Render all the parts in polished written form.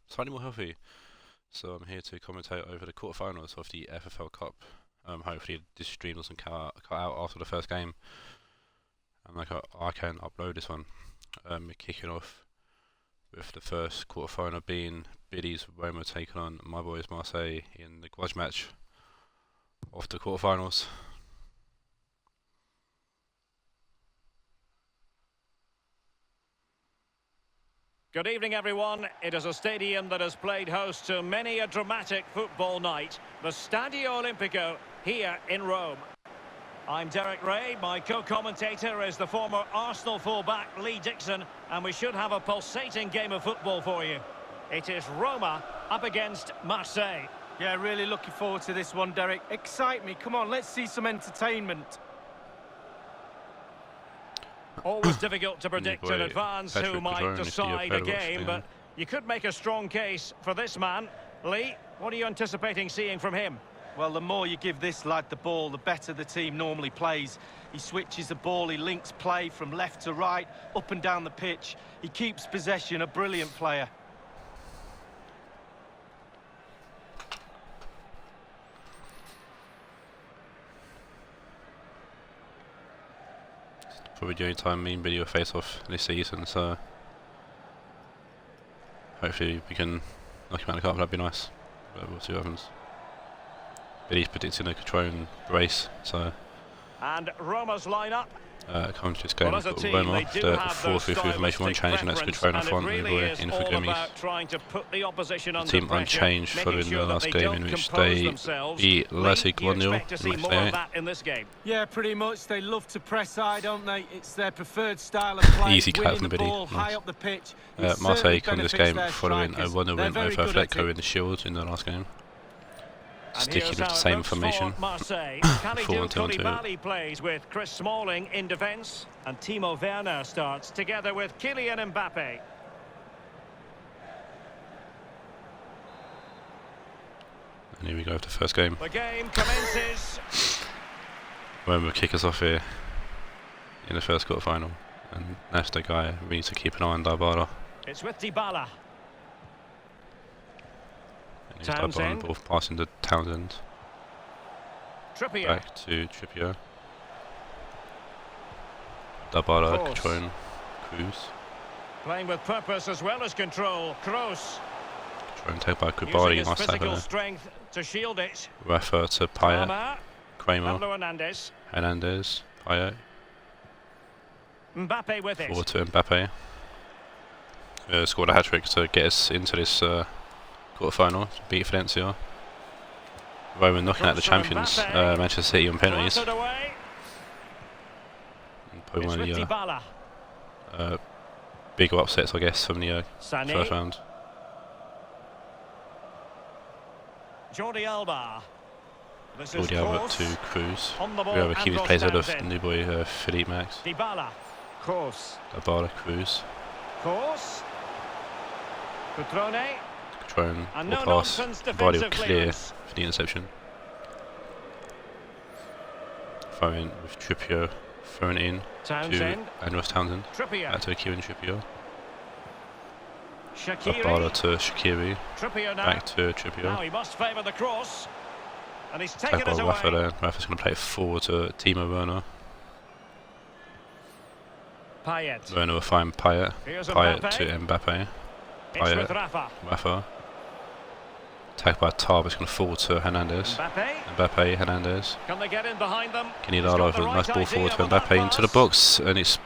slightly more healthy. So I'm here to commentate over the quarterfinals of the FFL Cup. Hopefully this stream doesn't cut out after the first game, and I can upload this one. We're kicking off with the first quarterfinal being Biddy's Roma taking on my boys Marseille in the grudge match of the quarterfinals. Good evening, everyone. It is a stadium that has played host to many a dramatic football night, the Stadio Olimpico here in Rome. I'm Derek Ray. My co-commentator is the former Arsenal fullback Lee Dixon, and we should have a pulsating game of football for you. It is Roma up against Marseille. Yeah, really looking forward to this one, Derek. Excite me. Come on, let's see some entertainment. Always difficult to predict in advance who might decide a game, but you could make a strong case for this man. Lee, what are you anticipating seeing from him? Well, the more you give this lad the ball, the better the team normally plays. He switches the ball, he links play from left to right, up and down the pitch. He keeps possession, a brilliant player. Probably the only time me and Biddy will face off this season, so hopefully we can knock him out of the cup. That'd be nice, but we'll see what happens. Biddy's predicting a Catrone race, so and Roma's lineup. Coming to this game, we've got Roma, the 4-3-3 formation, one change, and that's Catrone up front, and we're in for Gummies. The team unchanged following the last game in which they beat Leipzig 1-0. Yeah, pretty much. They love to press high, don't they? It's their preferred style of play. Easy cut from the Biddy. High up the pitch. Marseille come this game following a 1-0 win over Atletico in the Shield in the last game. Sticking with the same formation. 4-1-2-1-2. Plays with Chris Smalling in defence, and Timo Werner starts together with Kylian Mbappe. And here we go with the first game. The game commences. Roma will kick us off here in the first quarter-final, and that's the guy we need to keep an eye on, Dybala. It's with Dybala. Townsend. Ball passing to Townsend. Trippier. Back to Trippier. Dybala, Catrone, Cruz. Playing with purpose as well as control. Kroos. Catrone take by Kubari, nice tackle there. Strength to shield it. Rafa to Payet. Kramer. Hernandez. Payet. Mbappe with it. Forward to Mbappe. Scored a hat-trick to get us into this quarter-final, beat Valencia. Roma knocking out the champions, Manchester City, on penalties. Probably one of the bigger upsets, I guess, from the first round. Jordi Alba. Jordi Alba to Cruz. We have a key plays out of the new boy, Philippe Max. Dybala. Dybala, Cruz. Catrone. Catrone, ball pass, Vardy will clear for the interception. Throwing with Trippier, thrown in to Andros Townsend. Back to Kieran Trippier. Dybala to Shaqiri. Back to Trippier. Now he must favour the cross. And he's taken it away. Rafa there. Rafa's going to play it forward to Timo Werner. Payet. Werner will find Payet. Payet to Mbappe. Payet. Rafa. Attacked by Tar, but it's going to fall to Hernandez. Mbappe, Hernandez. Can they get in behind them? Kenny over, nice ball forward to Mbappe into the box, and it's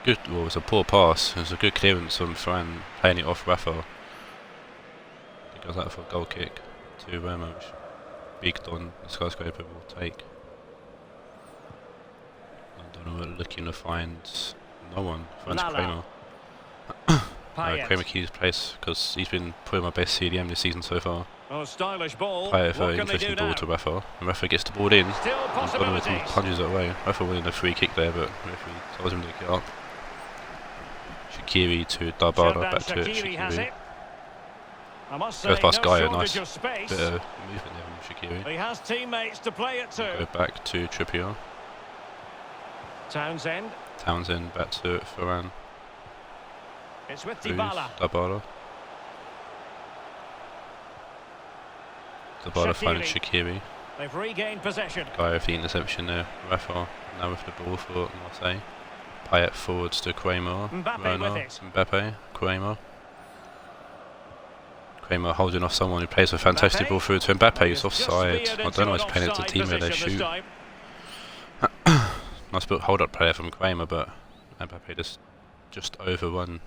good. Well, it's a poor pass. It was a good clearance from Ferran, playing it off Rafa. He goes out for a goal kick to Roma, which Big Don, the skyscraper, will take. I don't know, we're looking to find no one. Finds Kramer. Kramer keys place because he's been probably my best CDM this season so far. Oh, stylish ball. Payet for interesting ball to Rafa. And Rafa gets the ball in. And Donovan punches it away. Rafa winning a free kick there, but referee tells him to get up. Shaqiri to Dybala, back to Shaqiri. First pass guy, a nice bit of movement there from Shaqiri. He has teammates to play it to. Go back to Trippier. Townsend back to Ferran. It's with Dybala. Dybala. Dabada finds Shaqiri. They've regained possession. Guy with the interception there. Rafa now with the ball for Marseille. Payet forwards to Kramer. Mbappe with it. Mbappe, Kramer. Kramer holding off someone who plays a fantastic ball through to Mbappe, who's offside. I don't know why he's playing it to team where they shoot. Nice hold up player from Kramer, but Mbappe just overrun.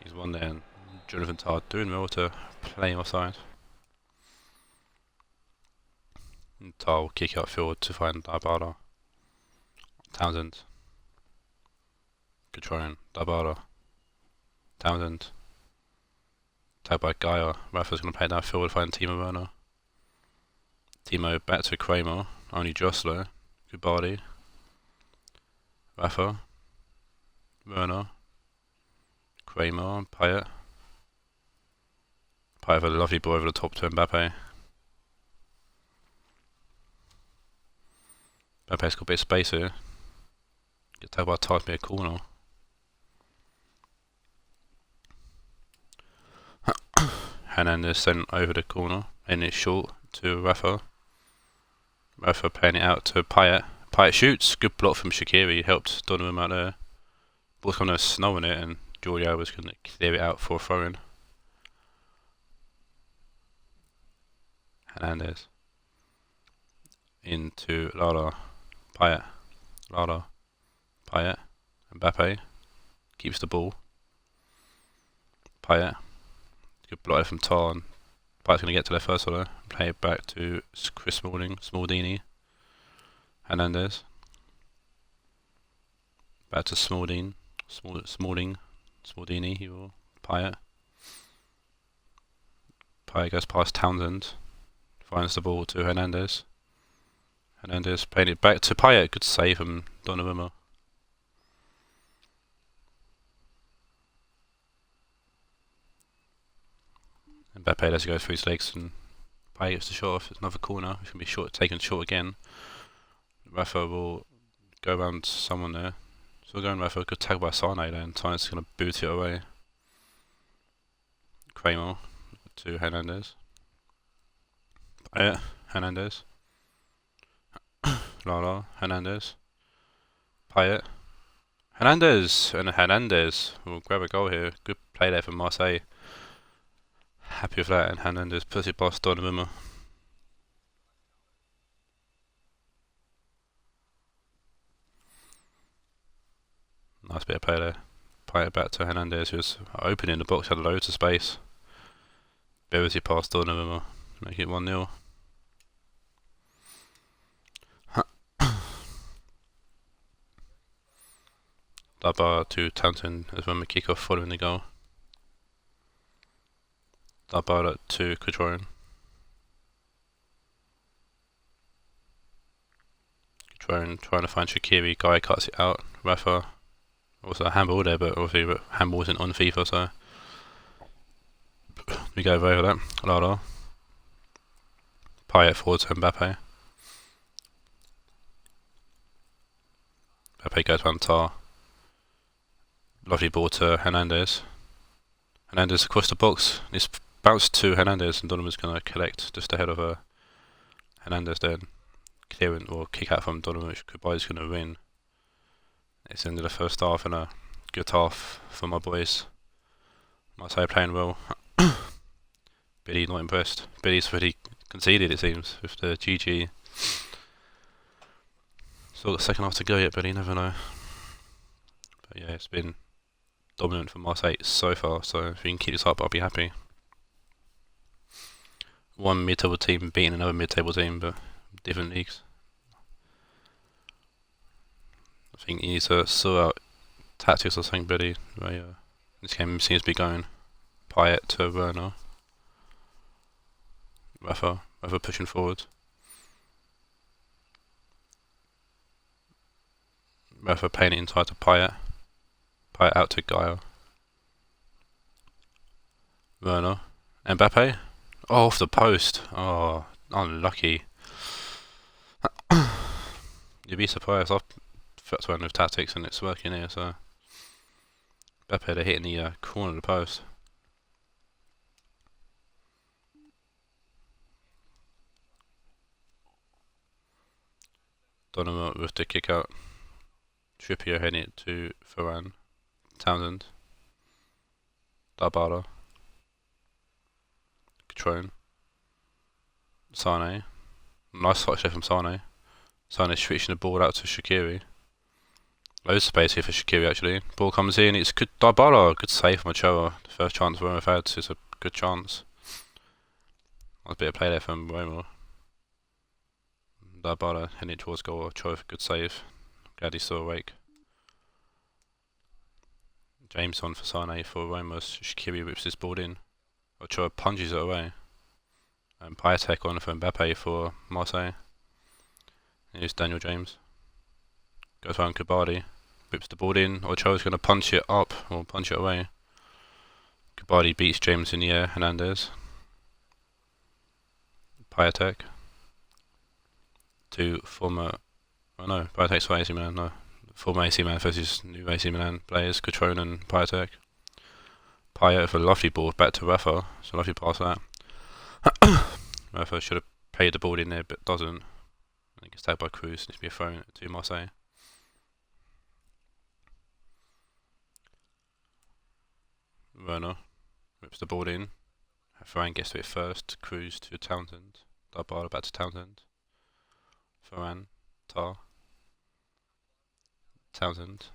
He's one there, and Jonathan Tard doing well to play him offside. And Tard will kick out field to find Dabada. Townsend. Good try, Dabada. Townsend. Tagged by Gaia. Rafa's going to play downfield to find Timo Werner. Timo back to Kramer. Only Jostler. Good body. Rafa. Werner. Kramer. Payet. Payet with a lovely ball over the top to Mbappe. Mbappe's got a bit of space here. Get tagged by Tard to be a corner. Hernandez sent over the corner, and it's short to Rafa. Rafa playing it out to Payet. Payet shoots, good block from Shaqiri, helped Donovan out there. Ball's kind of snow in it, and Giorgio was going to clear it out for a throw in. Hernandez. Into Lara. Payet. Lara. Payet. Mbappe. Keeps the ball. Payet. Good block from Tarn. Payet's going to get to their first order. Play it back to Chris Smalling. Smaldini. Hernandez. Back to Smalling. Smaldini. He will. Payet. Payet goes past Townsend. Finds the ball to Hernandez. Hernandez playing it back to Payet. Good save from Donnarumma. Mbappe lets it go through his legs, and Payet gets the shot off. It's another corner. It's going to be short, taken short again. Rafa will go around someone there. So going Rafa, good tag by Sane there, and Sane's going to boot it away. Kramer to Hernandez. Payet, Hernandez. Lala, Hernandez. Payet. Hernandez! And Hernandez will grab a goal here. Good play there from Marseille. Happy with that, and Hernandez puts it past Donnarumma. Nice bit of play there. Play it back to Hernandez, who's opening the box, had loads of space. Buries it past Donnarumma, make it 1-0. Dabada to Townsend as when we kick off following the goal. Dabada to Couturier. Couturier trying to find Shaqiri. Guy cuts it out. Rafa. Also a handball there, but obviously handball isn't on FIFA, so we go over that. Lada. Payet forward to Mbappe. Mbappe goes around Tar. Lovely ball to Hernandez. Hernandez across the box. It's bounced to Hernandez, and Donovan's going to collect just ahead of Hernandez then. Clearing or kick out from Donovan, which Kubai's going to win. It's the end of the first half, and a good half for my boys. Marseille playing well. Billy not impressed. Billy's already conceded, it seems, with the GG. Still got the second half to go yet, Billy, never know. But yeah, it's been dominant for Marseille so far, so if we can keep this up, I'll be happy. One mid-table team beating another mid-table team, but different leagues. I think he needs to sort out tactics or something, Billy. This game seems to be going. Payet to Werner. Rafa pushing forward. Rafa playing it inside to Payet. Payet out to Gaia. Werner. Mbappe. Oh, off the post. Oh, unlucky. You'd be surprised. I've fucked around with tactics and it's working here, so. Mbappe, they're hitting the corner of the post. Donnarumma with the kick out. Trippier heading it to Varane. Townsend. Dybala. Catrone. Sane. Nice touch there from Sane. Sane switching the ball out to Shaqiri. Loads of space here for Shaqiri actually. Ball comes in, it's good. Dybala, good save from Ochoa. The first chance Roma have had is a good chance. That was a bit of play there from Roma. Dybala heading towards goal. Ochoa, good save. Glad he's still awake. James on for Sane for Roma. Shaqiri whips this ball in. Ochoa punches it away. And Piatek on for Mbappe for Marseille. Here's Daniel James. Goes around Kabadi. Whips the ball in. Ochoa's going to punch it up or punch it away. Kabadi beats James in the air. Hernandez. Piatek. To former... Oh no, Piatek's for AC Milan, no. Former AC Milan versus new AC Milan players. Catrone and Piatek. Payet with a lovely ball back to Rafa. It's a lovely pass that. Rafa should have played the ball in there but doesn't. I think it's tagged by Cruz. Needs to be a throw to Marseille. Werner whips the ball in. Varane gets to it first. Cruz to Townsend. Dybala back to Townsend. Varane. Tar. Townsend.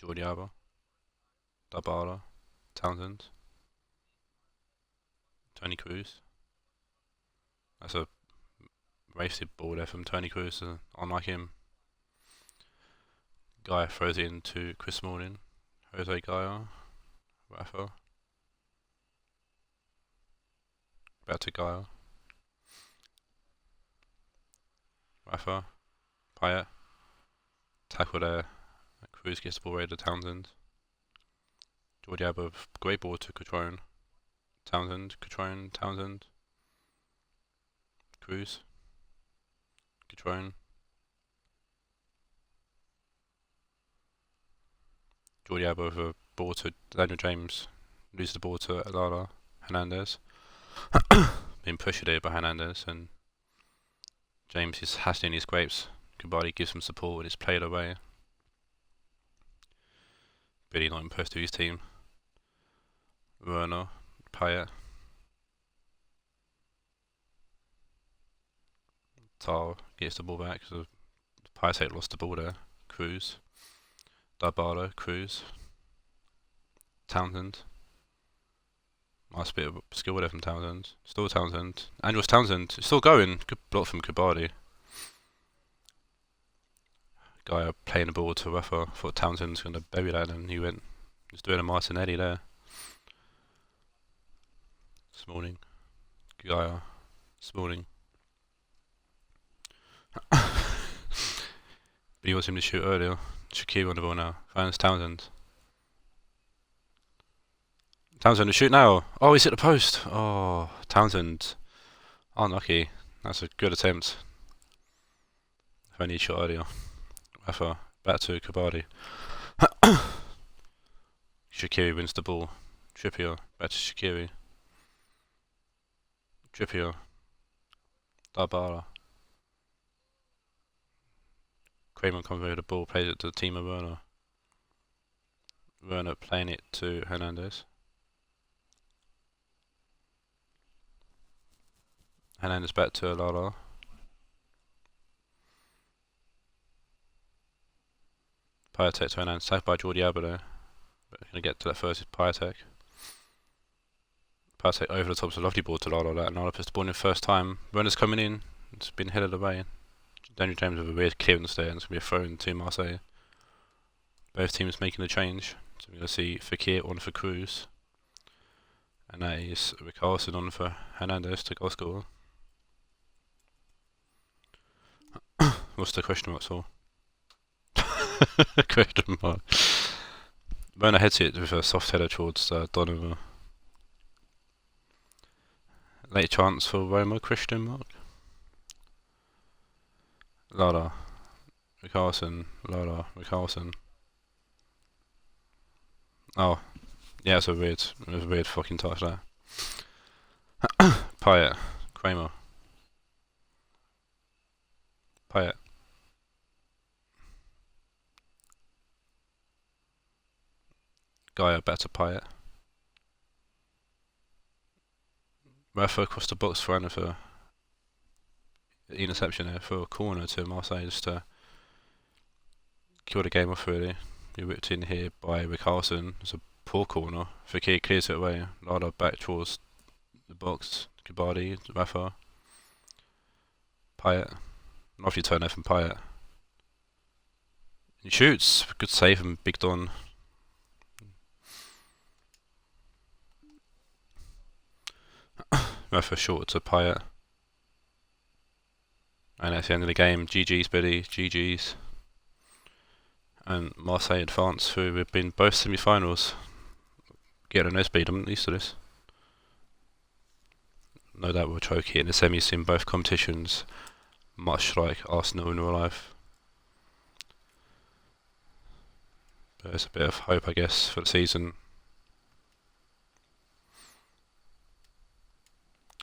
Jordi Alba. Dybala. Townsend. Tony Cruz. That's a wasted ball there from Tony Cruz. Unlike him. Gaia throws it in to Chris Smalling. Jose Gaia. Rafa. Back to Gaia. Rafa. Payet. Tackle there. Cruz gets the ball ready to Townsend. Jordi Alba, great ball to Catrone. Townsend. Catrone. Townsend. Cruz. Catrone. Jordi Alba with a ball to Daniel James. Loses the ball to Lala. Hernandez. Being pushed there by Hernandez and James is hassling his grapes. Kubali gives him support and it's played away. Really not impressed with his team. Werner. Payet. Tal gets the ball back, so Piatek lost the ball there. Cruz. Dybala, Cruz. Townsend. Nice bit of skill there from Townsend. Still Townsend. Andrews Townsend. Still going. Good block from Kabadi. Guy playing the ball to Rafa. Thought Townsend's going to bury that and he went. He's doing a Martinelli there. Smalling. Gaia. Smalling. But he wants him to shoot earlier. Shaqiri on the ball now. Finds Townsend. Townsend to shoot now. Oh, he's hit the post. Oh, Townsend. Unlucky. That's a good attempt. If only he shot earlier. Rafa. Back to Kabadi. Shaqiri wins the ball. Trippier. Back to Shaqiri. Trippier. Dybala. Kramer comes over the ball, plays it to the team of Werner. Werner playing it to Hernandez. Hernandez back to Lala. Piatek to Hernandez, tagged by Jordi Alba there. But we're going to get to that first is Piatek. Piatek over the top, it's a lovely ball to Lala. That Lala puts the ball in the first time. Werner's coming in, it's been headed away. Daniel James with a weird clearance there, and it's going to be a throw in to Marseille. Both teams making the change. So we're going to see Fekir on for Cruz. And that is Rickarlison on for Hernandez to goal scorer. What's the question mark for? Question mark. Werner heads it with a soft header towards Donnarumma. Late chance for Roma, question mark. Lala. Rickarlison. Lala. Rickarlison. Oh. Yeah, it was a weird fucking touch there. Payet. Kramer. Payet. Guy back to Payet. Rafa across the box for another interception there for a corner to Marseille just to kill the game off really. He whipped in here by Rickarlison. It's a poor corner. Fekir clears it away. Lada back towards the box. Kabadi, Rafa. Payet. Lovely turn there from Payet. He shoots. Good save from Big Don. Rafa short to Payet. And that's the end of the game. GG's, Billy. GG's. And Marseille advance through. We've been both semi-finals. Get a no speed. I'm used to this. No doubt we'll choke it in the semis in both competitions, much like Arsenal in real life. But there's a bit of hope, I guess, for the season.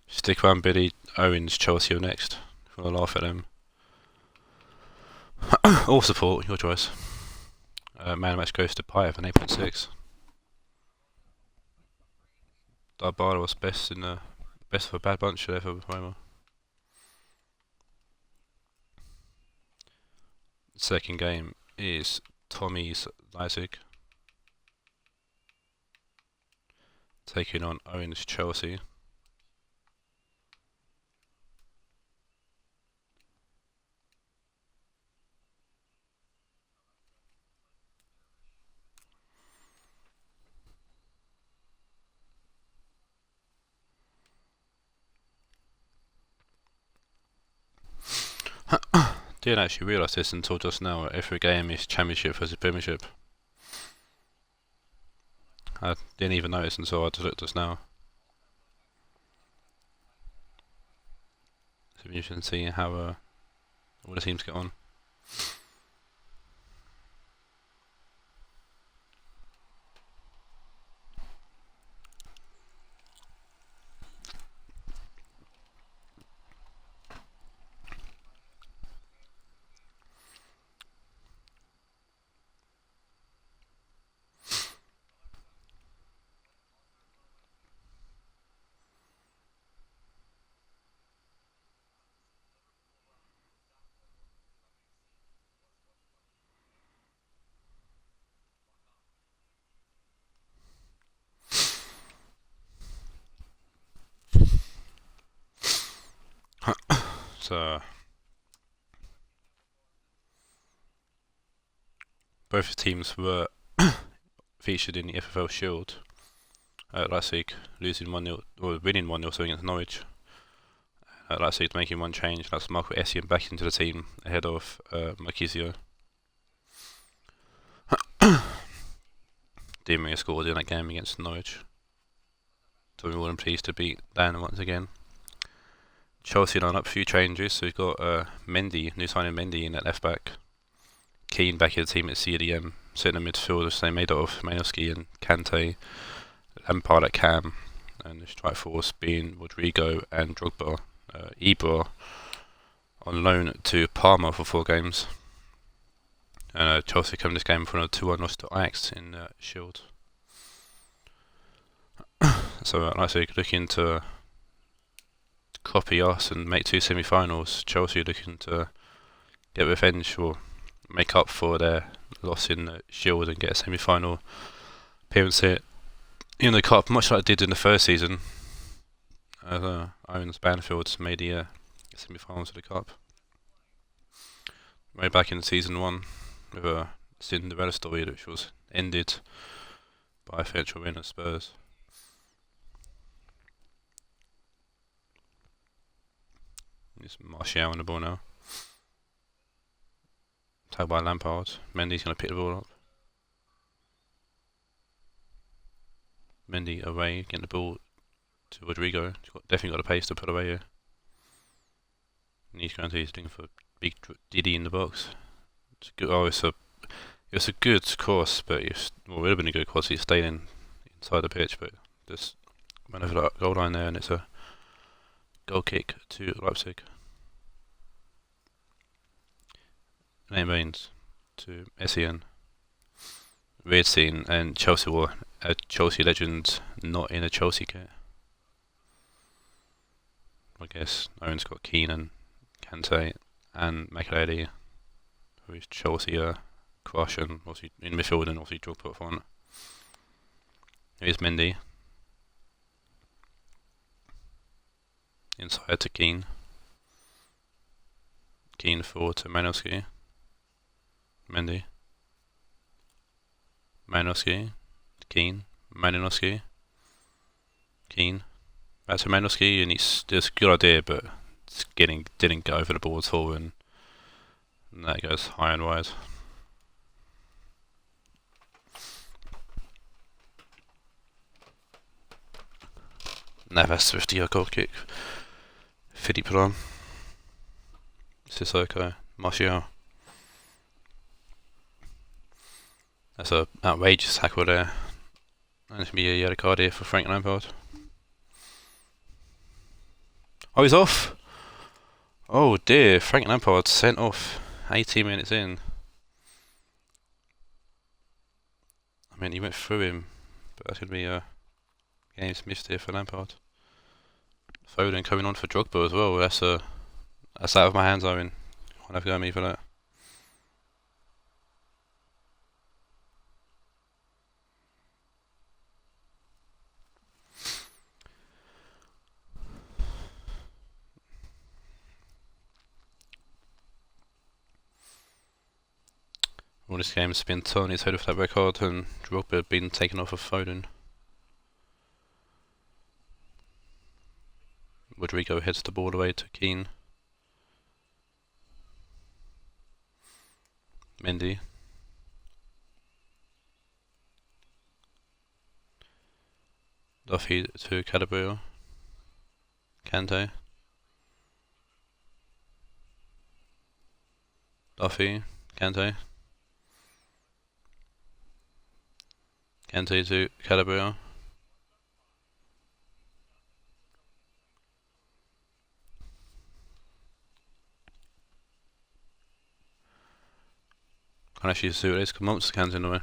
Stick around, Billy. Owens, Chelsea are next. If you want to laugh at them. Or support, your choice. Man match goes to Payet for an 8.6. Dybala was best of a bad bunch there for Roma. Second game is Tommy's Leipzig taking on Owen's Chelsea. Didn't actually realise this until just now. Every game is Championship versus Premiership. I didn't even notice until I just looked just now. So you can see how all the teams get on. So both teams were featured in the FFL Shield. Leipzig losing 1-0 or winning 1-0 so against Norwich. Leipzig making one change. That's Marco Essien back into the team ahead of Marquisio. Di Maria scored in that game against Norwich. So we're more than pleased to beat Dan once again. Chelsea line up a few changes, so we've got Mendy, new signing Mendy in at left back. Keane back in the team at CDM, sitting in midfield, which they made up of Malinowski and Kante, Lampard at Cam, and the strike force being Rodrigo and Drogba. Ibra on loan to Parma for 4 games. And Chelsea come this game for a 2-1 loss to Ajax in Shield. So Leipzig looking to copy us and make 2 semi-finals. Chelsea looking to get revenge or make up for their loss in the Shield and get a semi-final appearance here in the Cup, much like they did in the first season. Owens Banfield made the semi-finals of the Cup. Way back in season 1 with a Cinderella story which was ended by a eventual win at Spurs. It's Martial on the ball now. Tagged by Lampard. Mendy's going to pick the ball up. Mendy away, getting the ball to Rodrigo. He's definitely got the pace to put away here. And he's going to he's looking for big Diddy in the box. It's good. Oh, it's a good course, but it would have been a good course. He's staying inside the pitch, but just went over that goal line there, and it's a goal kick to Leipzig. Name Baines to Essien. weird scene, and Chelsea were a Chelsea legend not in a Chelsea kit. I guess Owen's got Keane and Kante and Makelele, who is Chelsea crush, and obviously in midfield and obviously drop put front. Here's Mendy. Inside to Keane. Keane forward to Malinowski. Mendy. Malinowski. Keane. Malinowski. Keane. Back to Malinowski, and it's a good idea, but didn't go over the ball at all, and that goes high and wide. Navas with the goal kick. Philippe Lahm. Sissoko. Martial. That's an outrageous tackle there. And it's going to be a yellow card here for Frank Lampard. Oh, he's off! Oh dear, Frank Lampard sent off 18 minutes in. I mean, he went through him, but that's going to be a game's missed here for Lampard. Foden coming on for Drogba as well. That's out of my hands, Owen. I'll have to go at me for that. All this game's been turned his head with that record, and Drogba been taken off of Foden. Rodrigo heads the ball away to Keane. Mendy. Duffy to Calabria. Kante. Duffy. Kante. Kante to Calabria. Can't actually see what it is, come on, Kante in the way.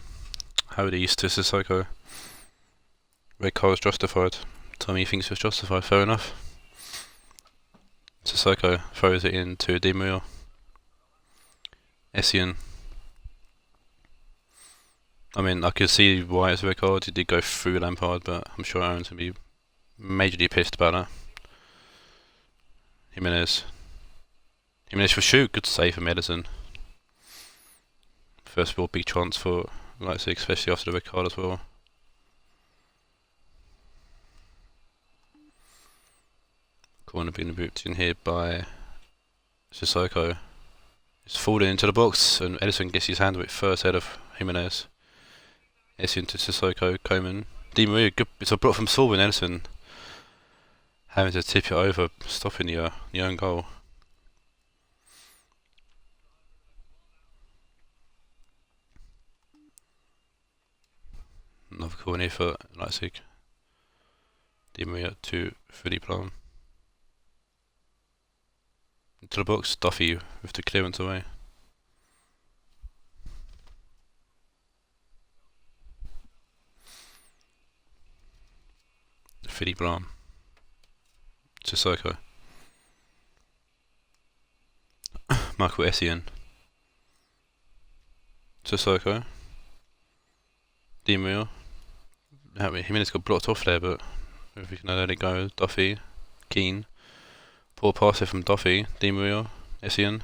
How he used to Sissoko. Red card was justified. Tommy thinks it was justified, fair enough. Sissoko throws it in to Di Maria. Essien. I mean, I could see why it's a red card. He did go through Lampard, but I'm sure Aaron's going to be majorly pissed about that. Jimenez. Jimenez for shoot, good save from Edison. First of all, big chance for Leipzig, especially after the red card as well. Corner being booked in here by Sissoko. It's falling into the box, and Edison gets his hand with first head of Jimenez. Essien to Sissoko, Coman. Di Maria, good. It's a block from Saul and Edison having to tip it over, stopping the own goal. Another corner for Leipzig. Di Maria to Philippe Lahm. Into the box, Duffy with the clearance away. Philippe Lahm. Sissoko. Michael Essien. Sissoko. Di Maria. Jimenez got blocked off there, but if we can let it go. Duffy. Keane. Poor pass here from Duffy. Di Maria. Essien.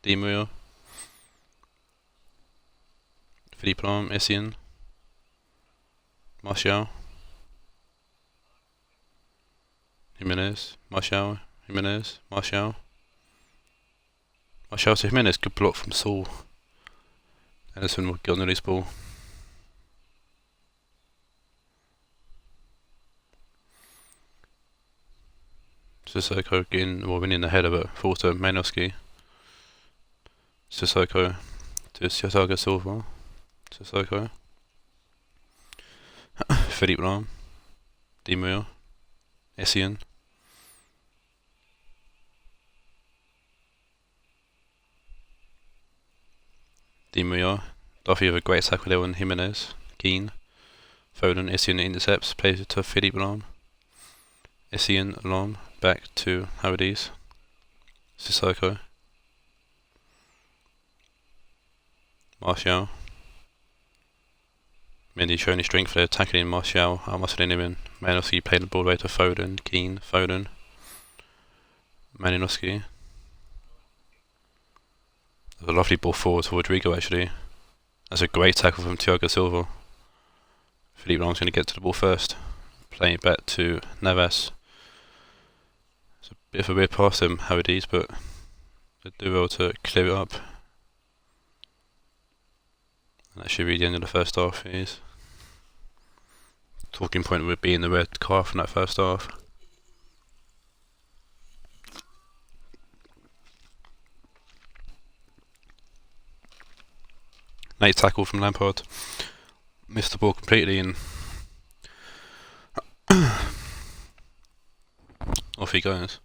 Di Maria. Philippe Lahm. Essien. Martial. Jimenez. Martial. Jimenez. Martial. Martial to Jimenez. Good block from Saul. Edison will get on the loose ball. Sissoko winning the header, but falls to Malinowski. Sissoko to Thiago Silva. Sissoko. Philippe Lahm. Di Maria. Essien. Di Maria Duffy with a great tackle there on Jimenez. Keane. Foden, Essien intercepts, plays it to Philippe Lahm. Essien, Lahm, back to Havertz. Sissoko. Martial. Mendy showing his strength there, tackling Martial. Almaselinivin. Malinowski played the ball away to Foden. Keane, Foden. Malinowski. A lovely ball forward to Rodrigo actually. That's a great tackle from Thiago Silva. Philippe Lahm's going to get to the ball first. Playing it back to Navas. It's a bit of a weird pass them, Havertz, but they do well to clear it up. And that should be the end of the first half. It is. Talking point would be in the red car from that first half. Late tackle from Lampard. Missed the ball completely and off he goes.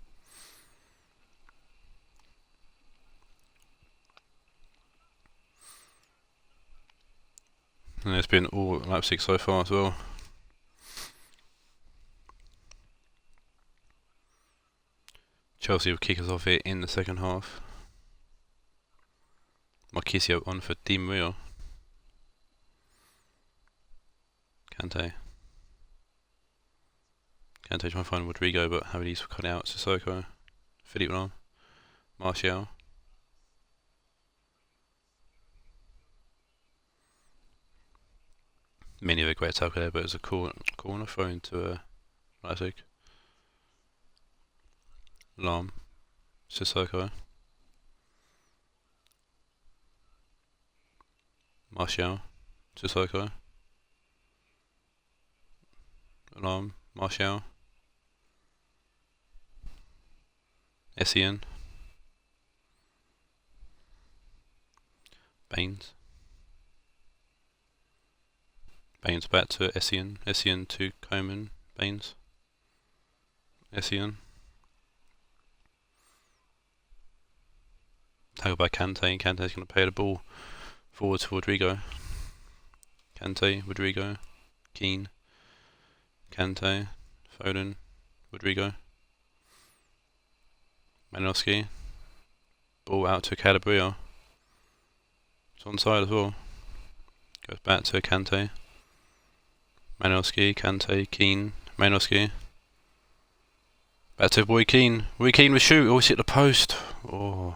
And it's been all Leipzig so far as well. Chelsea will kick us off here in the second half. Marquisio on for Di Maria. Kante trying to find Rodrigo, but Havertz will cut out. Sissoko. Philippe Lahm. Martial. Many of a great tackle there, but it's a corner throw into Leipzig. Lahm. Sissoko. Martial. Sissoko. Lahm. Martial. Essien. Baines. Baines back to Essien. Essien to Coman. Baines. Essien. Tackled by Kante. Kante's going to play the ball forward to Rodrigo. Kante, Rodrigo. Keane. Kante. Foden. Rodrigo. Malinowski. Ball out to Calabria. It's onside as well. Goes back to Kante. Malinowski, Kante, Keane, Malinowski. Back to Roy Keane. Roy Keane with shoot. Oh, it's hit the post. Oh.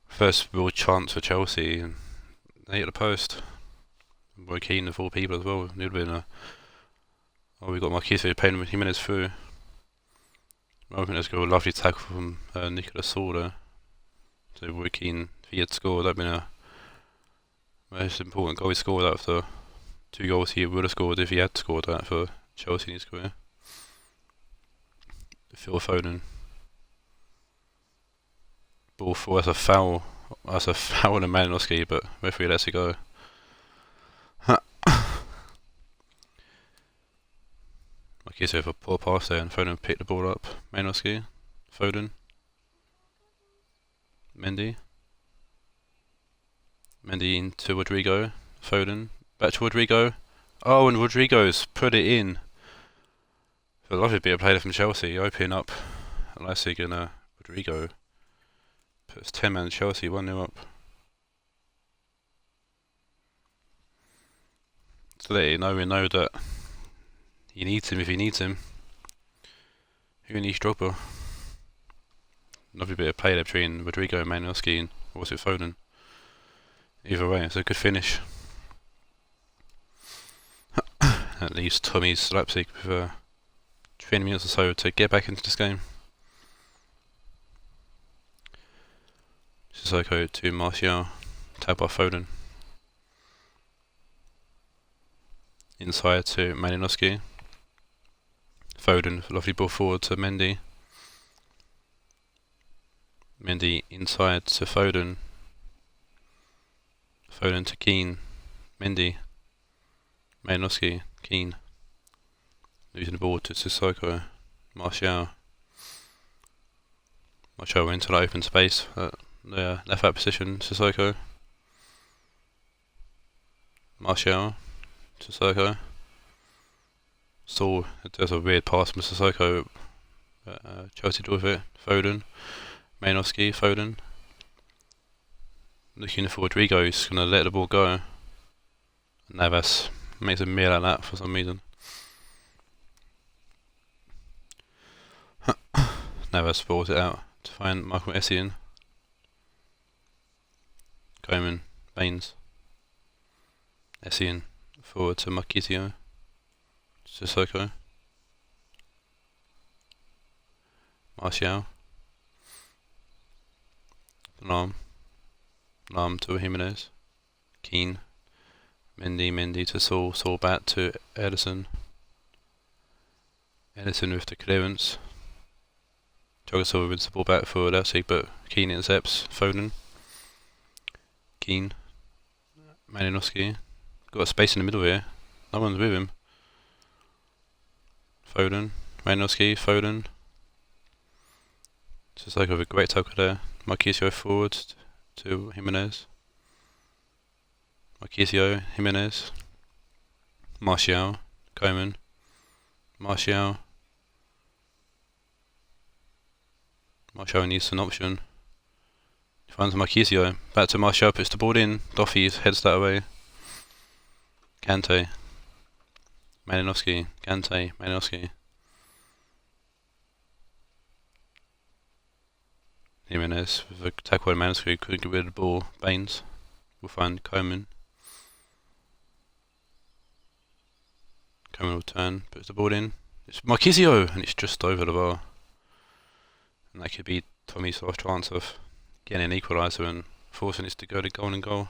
First real chance for Chelsea and they hit the post. Roy Keane of all people as well. It would have been a... Oh, we've got Marquisio paying Jimenez through. I think there's got a lovely tackle from Nicolas Sorda. So Roy Keane, if he had scored, that would have been a most important goal he scored after 2 goals he would have scored if he had scored that for Chelsea in his career. Phil Foden. Ball for, that's a foul. That's a foul on Malinowski, but referee lets it go. Marquisio with a poor pass there and Foden picked the ball up. Malinowski. Foden. Mendy. Mendy into Rodrigo. Foden. Back to Rodrigo. Oh, and Rodrigo's put it in. A lovely bit of play from Chelsea. Opening up Leipzig and Rodrigo puts 10-man Chelsea 1-0 up. So there you know, we know that he needs him if he needs him. Who needs Drogba? Lovely bit of play there between Rodrigo and Malinowski and or was it Foden? Either way, it's a good finish. At least Tommy's Leipzig with 20 minutes or so to get back into this game. Sissoko to Martial, tagged by Foden. Inside to Malinowski. Foden, lovely ball forward to Mendy. Mendy inside to Foden. Foden to Keane. Mendy. Malinowski. Keane. Losing the ball to Sissoko. Martial. Martial into the open space at the left back position. Sissoko. Martial to Sissoko. Saw there's a weird pass from Sissoko. Chelsea drew with it. Foden. Malinowski, Foden. Looking for Rodrigo, he's going to let the ball go. Navas makes a meal out of that for some reason. Navas balls it out to find Michael Essien. Coman, Baines. Essien forward to Marquisio. Sissoko. Martial. Lam to Jimenez. Keane. Mendy to Saul back to Ederson. Ederson with the clearance. Jogasil wins the ball back for Leipzig, but Keane intercepts Foden. Keane. Malinowski. Got a space in the middle here. No one's with him. Foden. Malinowski, Foden. Sissoko with a great tackle there. Marquisio forward to Jimenez. Marquisio, Jimenez. Martial, Coman. Martial. Martial needs an option. He finds Marquisio. Back to Martial, puts the ball in. Duffy heads that away. Kante. Malinowski. Kante. Malinowski. Jimenez with a tackle on Malinowski. Couldn't get rid of the ball. Baines will find Coman. Coman will turn. Puts the ball in. It's Marquisio! And it's just over the bar. And that could be Tommy's last chance of getting an equaliser and forcing us to go to goal and goal.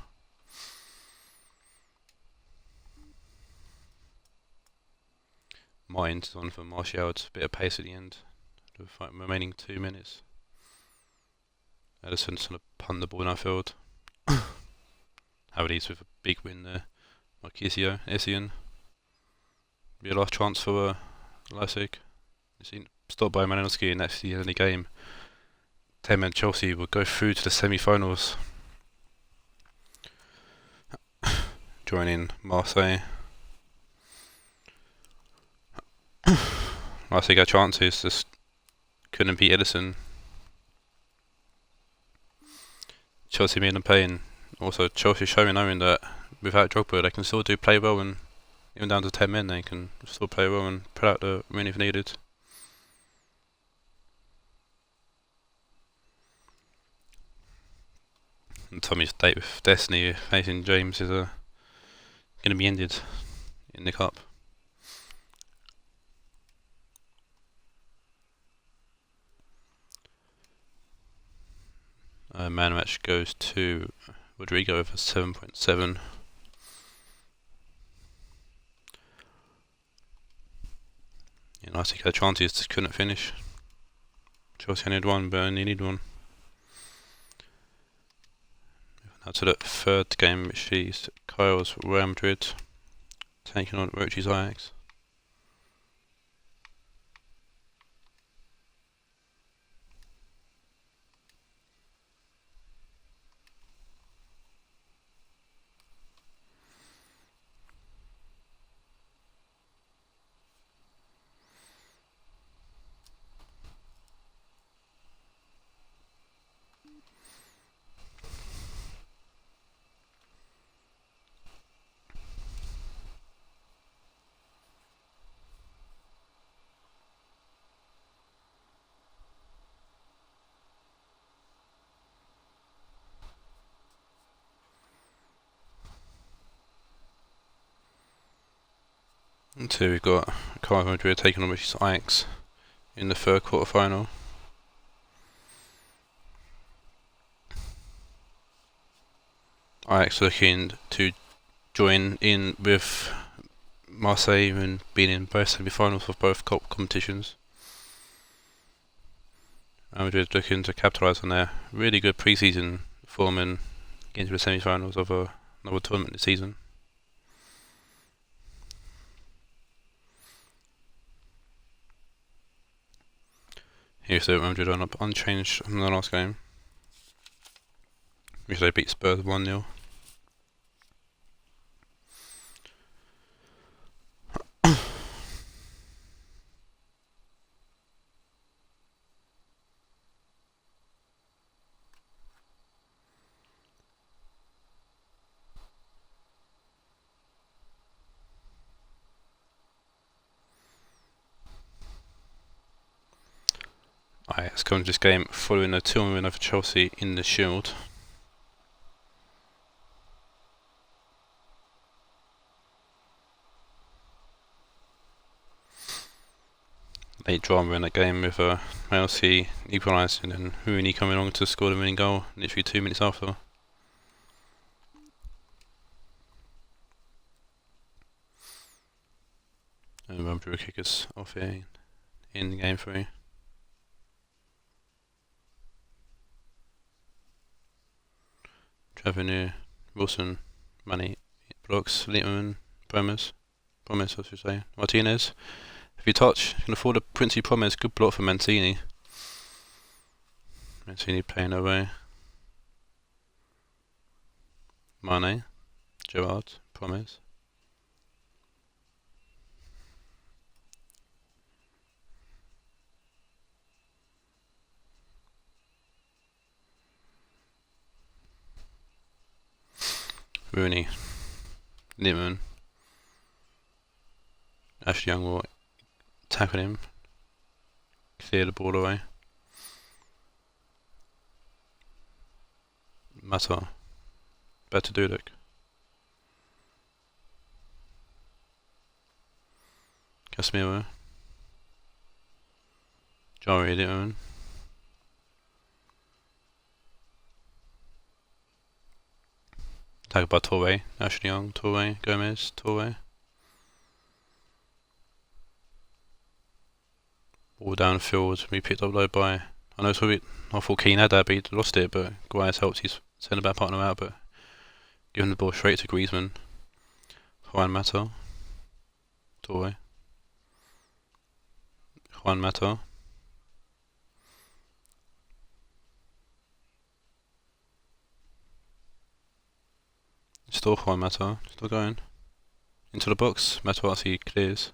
Martin's on for Martial. It's a bit of pace at the end. The remaining 2 minutes. Ederson's going to punt the ball in our field. Havertz with a big win there. Marquisio, Essien. Be a last chance for Leipzig. Stopped by Malinowski, and that's the only game. 10-man Chelsea will go through to the semi-finals. Joining Marseille. Marseille got chances, just couldn't beat Ederson. Chelsea made them paying. Also, Chelsea showing knowing that without Drogba, they can still play well, and even down to 10 men, they can still play well and put out the win if needed. And Tommy's date with Destiny facing James is going to be ended in the cup. Man match goes to Rodrigo for 7.7. United had chances, just couldn't finish. Chelsea only had one, but only need one. Now to the third game, which is Kyle's Real Madrid taking on Rochi's Ajax. And so we've got Real Madrid taking on Rochi's Ajax in the third quarter final. Ajax looking to join in with Marseille and being in both semi-finals of both cup competitions. Real Madrid looking to capitalise on their really good pre-season form and get into the semi-finals of another tournament this season. Here's the Real Madrid on up unchanged from the last game, which they beat Spurs 1-0. Ajax come to this game following a 2-1 win over Chelsea in the Shield. Late drama in that game with Marseille equalising and Rooney coming on to score the winning goal literally 2 minutes after. And Roma drew a kick us off here in game 3. Travener, Wilson, Manny, blocks, Littman, Promise I should say, Martinez. If you touch, you can afford a Princey Promise, good block for Mancini. Mancini playing away. Mane, Gerrard, Promise. Rooney, Littman, Ashley Young will tackle him, clear the ball away. Mata, back to Dudek. Casemiro, Jari Littman. Tackled by Torre, Ashley Young, Torre, Gomez, Torre. Ball downfield, we picked up low by. I know it's a bit. I thought Keane had that, but he lost it. But Guayas helped his centre back partner out, but giving the ball straight to Griezmann. Juan Mata, Torre, Juan Mata. Still Juan Mata, still going into the box. Matuasi clears.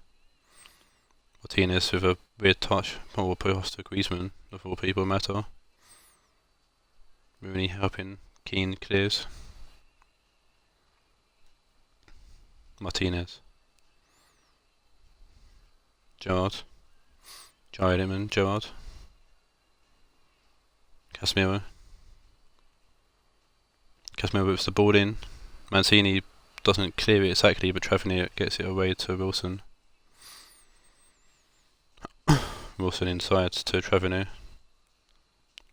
Martinez with a weird touch. Will put us to Griezmann of all people. Mata. Rooney helping. Keane clears. Martinez. Gerrard. Littman, Gerrard. Casemiro. Casemiro whips the ball in. Mancini doesn't clear it exactly, but Tavernier gets it away to Wilson. Wilson inside to Tavernier.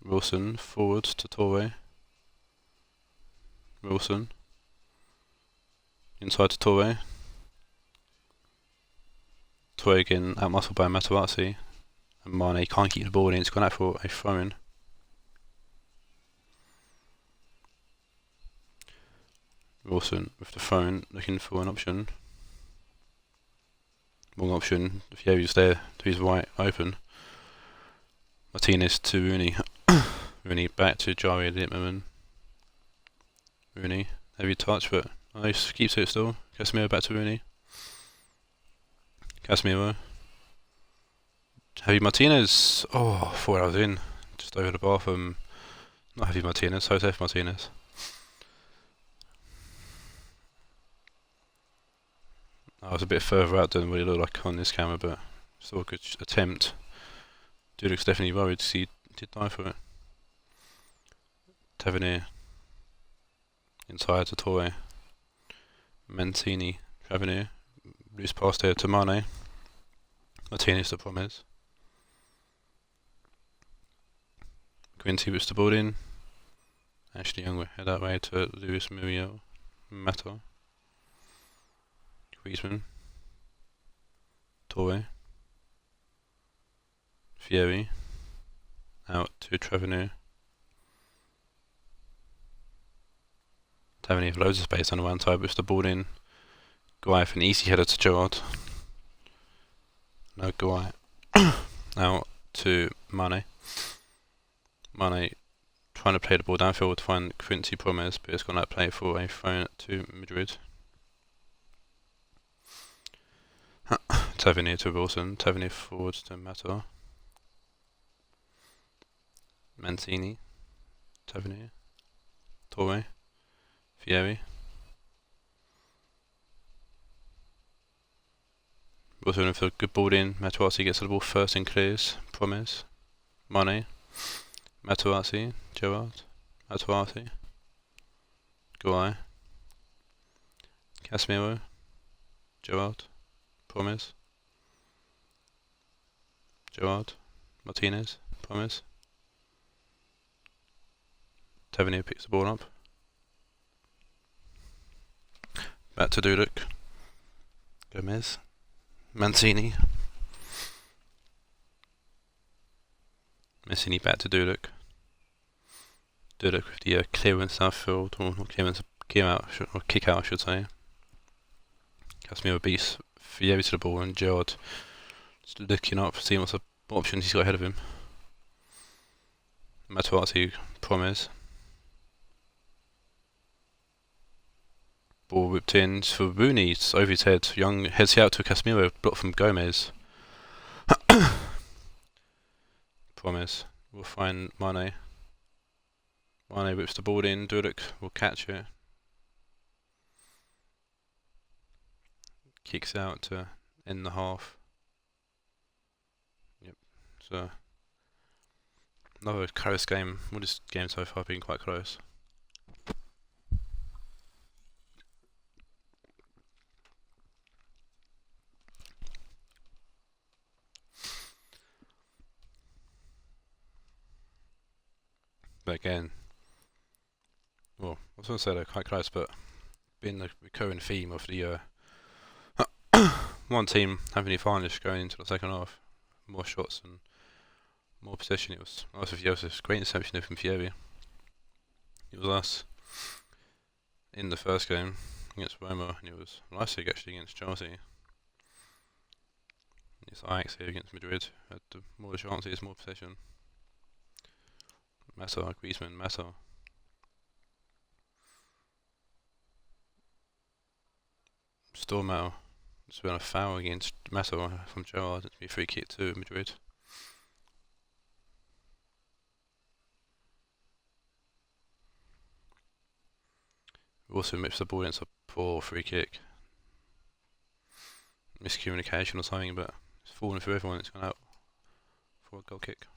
Wilson forward to Torre. Wilson inside to Torre. Torre again outmuscled by Matarazzi. And Mane can't keep the ball in, it's gone out for a throw-in. Wilson with the phone looking for an option. Wrong option. Fierro's there to his right open. Martinez to Rooney. Rooney back to Jari Littman. Rooney, heavy touch, but he keeps it still. Casemiro back to Rooney. Casemiro. Heavy Martinez. Oh, I thought I was in. Just over the bar from not Heavy Martinez, Josef Martinez. I was a bit further out than what it looked like on this camera, but still a good attempt. Dudek's definitely worried because he did die for it. Tavernier inside to Torre. Mancini, Tavernier, loose pass there to Mane. Martinez to Promise. Quincy whips the ball in. Ashley Young will head that way to Luis Muriel. Mata. Griezmann, Torre, Fieri, out to Tavernier. Tavernier have loads of space on the one side, whips the ball in. Guy with an easy header to Gerrard. No Guy. Out to Mane. Mane trying to play the ball downfield to find Quincy Promes, but it's gone out play for a throw to Madrid. Tavernier to Wilson, Tavernier forward to Mata. Mancini, Tavernier, Torre, Fieri. Wilson with a good ball in, Matuasi gets the ball first and clears, Promes. Mane, Matuasi, Gerrard, Matuasi, Guai, Casemiro, Gerrard, Promise, Gerrard, Martinez, Promise. Tavernier picks the ball up. Back to Dudek. Gomez. Mancini. Mancini back to Dudek. Dudek with the clearance outfield, or not clearance, kick out I should say. Casemiro beats Fieri to the ball and Gerrard just looking up, seeing what options he's got ahead of him. Matuasi, Promise. Ball whipped in for Rooney, it's over his head. Young heads out to Casemiro, blocked from Gomez. Promise. We'll find Mane. Mane whips the ball in, Dudek will catch it. Kicks out to end the half. Yep, so another close game. Well, this game so far been quite close. But again, well, I was going to say they're quite close, but being the recurring theme of the one team having the advantage going into the second half, more shots and more possession. It was nice of Joseph, great interception from Fieri. It was us in the first game against Roma, and it was Leipzig actually against Chelsea. It's Ajax here against Madrid, had more chances, more possession. Massa, Griezmann, Massa. Stormau. It's been a foul against Massa from Gerrard. It's been a free kick to Madrid. Also whips the ball into a poor free kick. Miscommunication or something, but it's falling through everyone. It's gone out for a goal kick.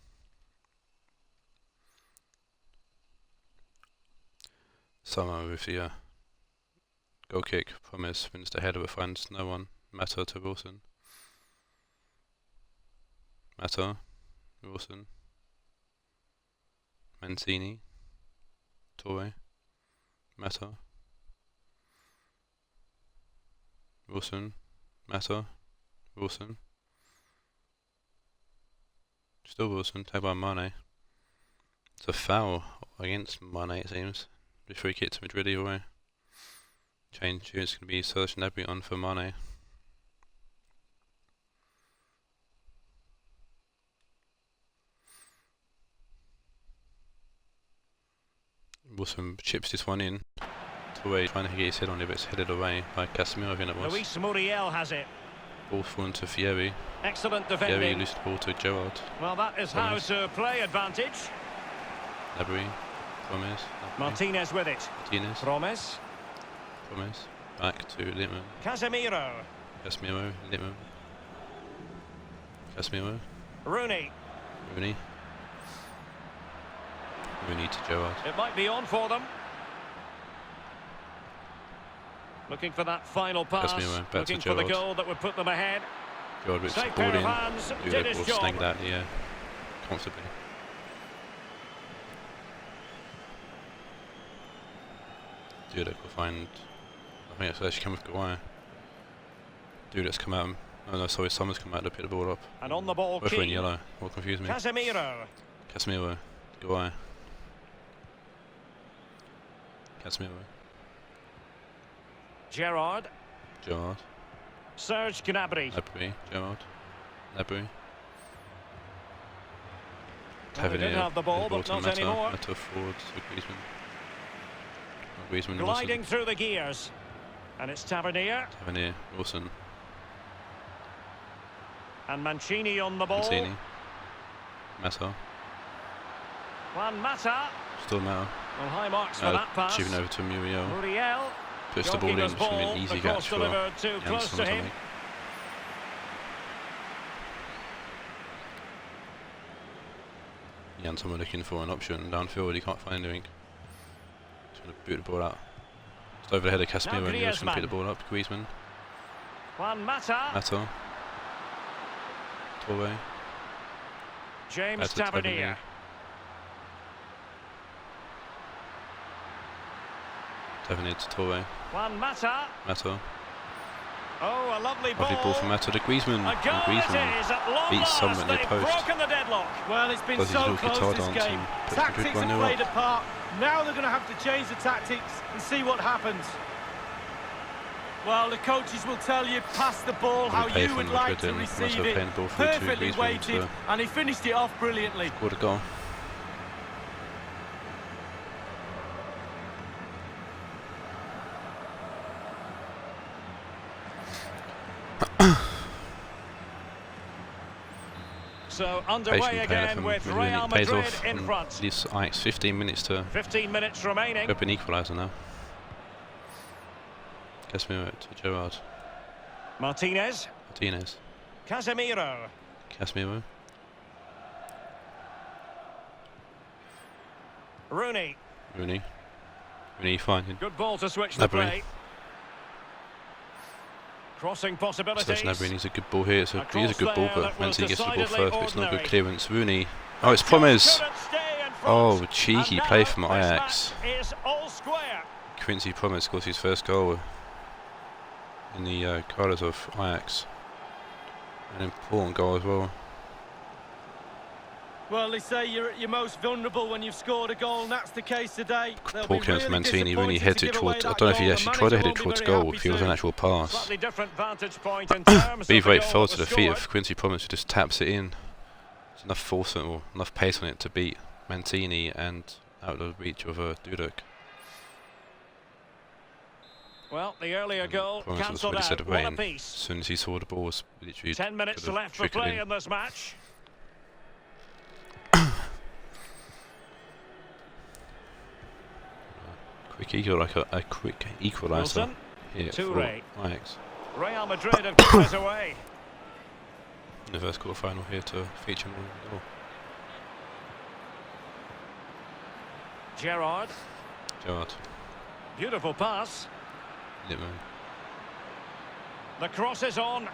Somehow with the goal kick, Promise wins the header but finds no one. Mata to Wilson. Mata, Wilson. Mancini. Torre. Mata. Wilson. Mata. Wilson. Still Wilson, taken by Mane. It's a foul against Mane it seems. The free kick to Madrid either way. Change, it's going to be Serge Gnabry on for Mane. Wilson chips this one in. Away, trying to get his head on it, but it's headed away by Casemiro, I think it was. Luis Muriel has it. Ball fallen to Fieri. Excellent defending. Fieri loosed the ball to Gerrard. Well, that is how to play advantage. Gnabry. Promise. Martinez with it. Martinez. Promise. Promise. Back to Littman. Casemiro. Casemiro. Littman. Casemiro. Rooney. Rooney. Rooney to Gerrard. It might be on for them. Looking for that final pass. Casemiro, back looking to for the Gerrard. goal that would put them ahead. Gerrard whips the Safe ball pair in. of hands, did Dudek his will job. snag that, yeah. Comfortably. Dudek will find. I think it's actually come with Guai. Dudek's come out. Oh no, sorry, Summers come out to pick the ball up. And on the ball, Both were in Keane. yellow. What confused me. Casemiro. Casemiro. Guai. Casemiro. Gerrard. Gerrard. Serge Gnabry. Gnabry. Gerrard. Gnabry. Well, they did have the ball, but not anymore. Mata forward to Griezmann. Griezmann. Gliding Wilson. through the gears. And it's Tavernier. Tavernier. Wilson. And Mancini on the ball. Mancini. Mata. Juan Mata. Still Mata. Well, high marks for that pass. Chipping over to Muriel. Muriel. Puts the ball in. Goalkeeper's It's going to be ball, an easy the catch cross for delivered too close Janssen to or him. something. and someone looking for an option downfield. He can't find anything. He's going to boot the ball out. It's over the head of Casemiro, and he's going to pick the ball up. Griezmann. Juan Mata. Mata. Toure. James Tavernier. Tavernier to Toure. Juan Mata. Mata. Oh, a lovely ball. Lovely ball from Mata to Griezmann. A goal it is at long beats someone last. at the They've post. broken the deadlock. Well, it's been Does his so little close guitar this dance game. and puts the Tactics good have 1-0 played up. a part. Now they're going to have to change the tactics and see what happens. Well, the coaches will tell you, pass the ball how you would like to receive it. Perfectly weighted, and he finished it off brilliantly. Scored a goal. So underway again with Real Madrid in front. This Ajax 15 minutes to 15 minutes remaining. grab an equaliser now. Casemiro to Gerrard. Martinez. Casemiro. Rooney. Rooney fine. Good ball to switch the Gnabry. play. Crossing possibilities. Gnabry needs a good ball here. He's a good ball, but once he gets the ball decidedly first, but it's not good ordinary. clearance. Rooney. Oh, it's Promes. Couldn't stay in front. Oh, cheeky And play now from this Ajax. match is all square. Quincy Promes scores his first goal in the colours of Ajax. An important goal as well. Well, they say you're at your most vulnerable when you've scored a goal, and that's the case today. Poor clearance from Mancini. Rooney heads it towards. I don't know if he actually tried to head it towards goal. If he was an actual pass. Slightly different vantage point in terms Be of the very goal fell that to the was feet scored. of Quincy Promes, who just taps it in. There's enough force on it, or enough pace on it to beat Mancini and out of the reach of Dudek. Well, the earlier goal Promes was cancelled really set out. away, One and as apiece. soon as he saw the ball, was literally 10 minutes could have left for trickled play in this match. A quick equaliser Wilson. here for Toure. Ajax. Real Madrid have given us away. In the first quarter final here to feature more goal. Gerrard. Beautiful pass. Littman. The cross is on.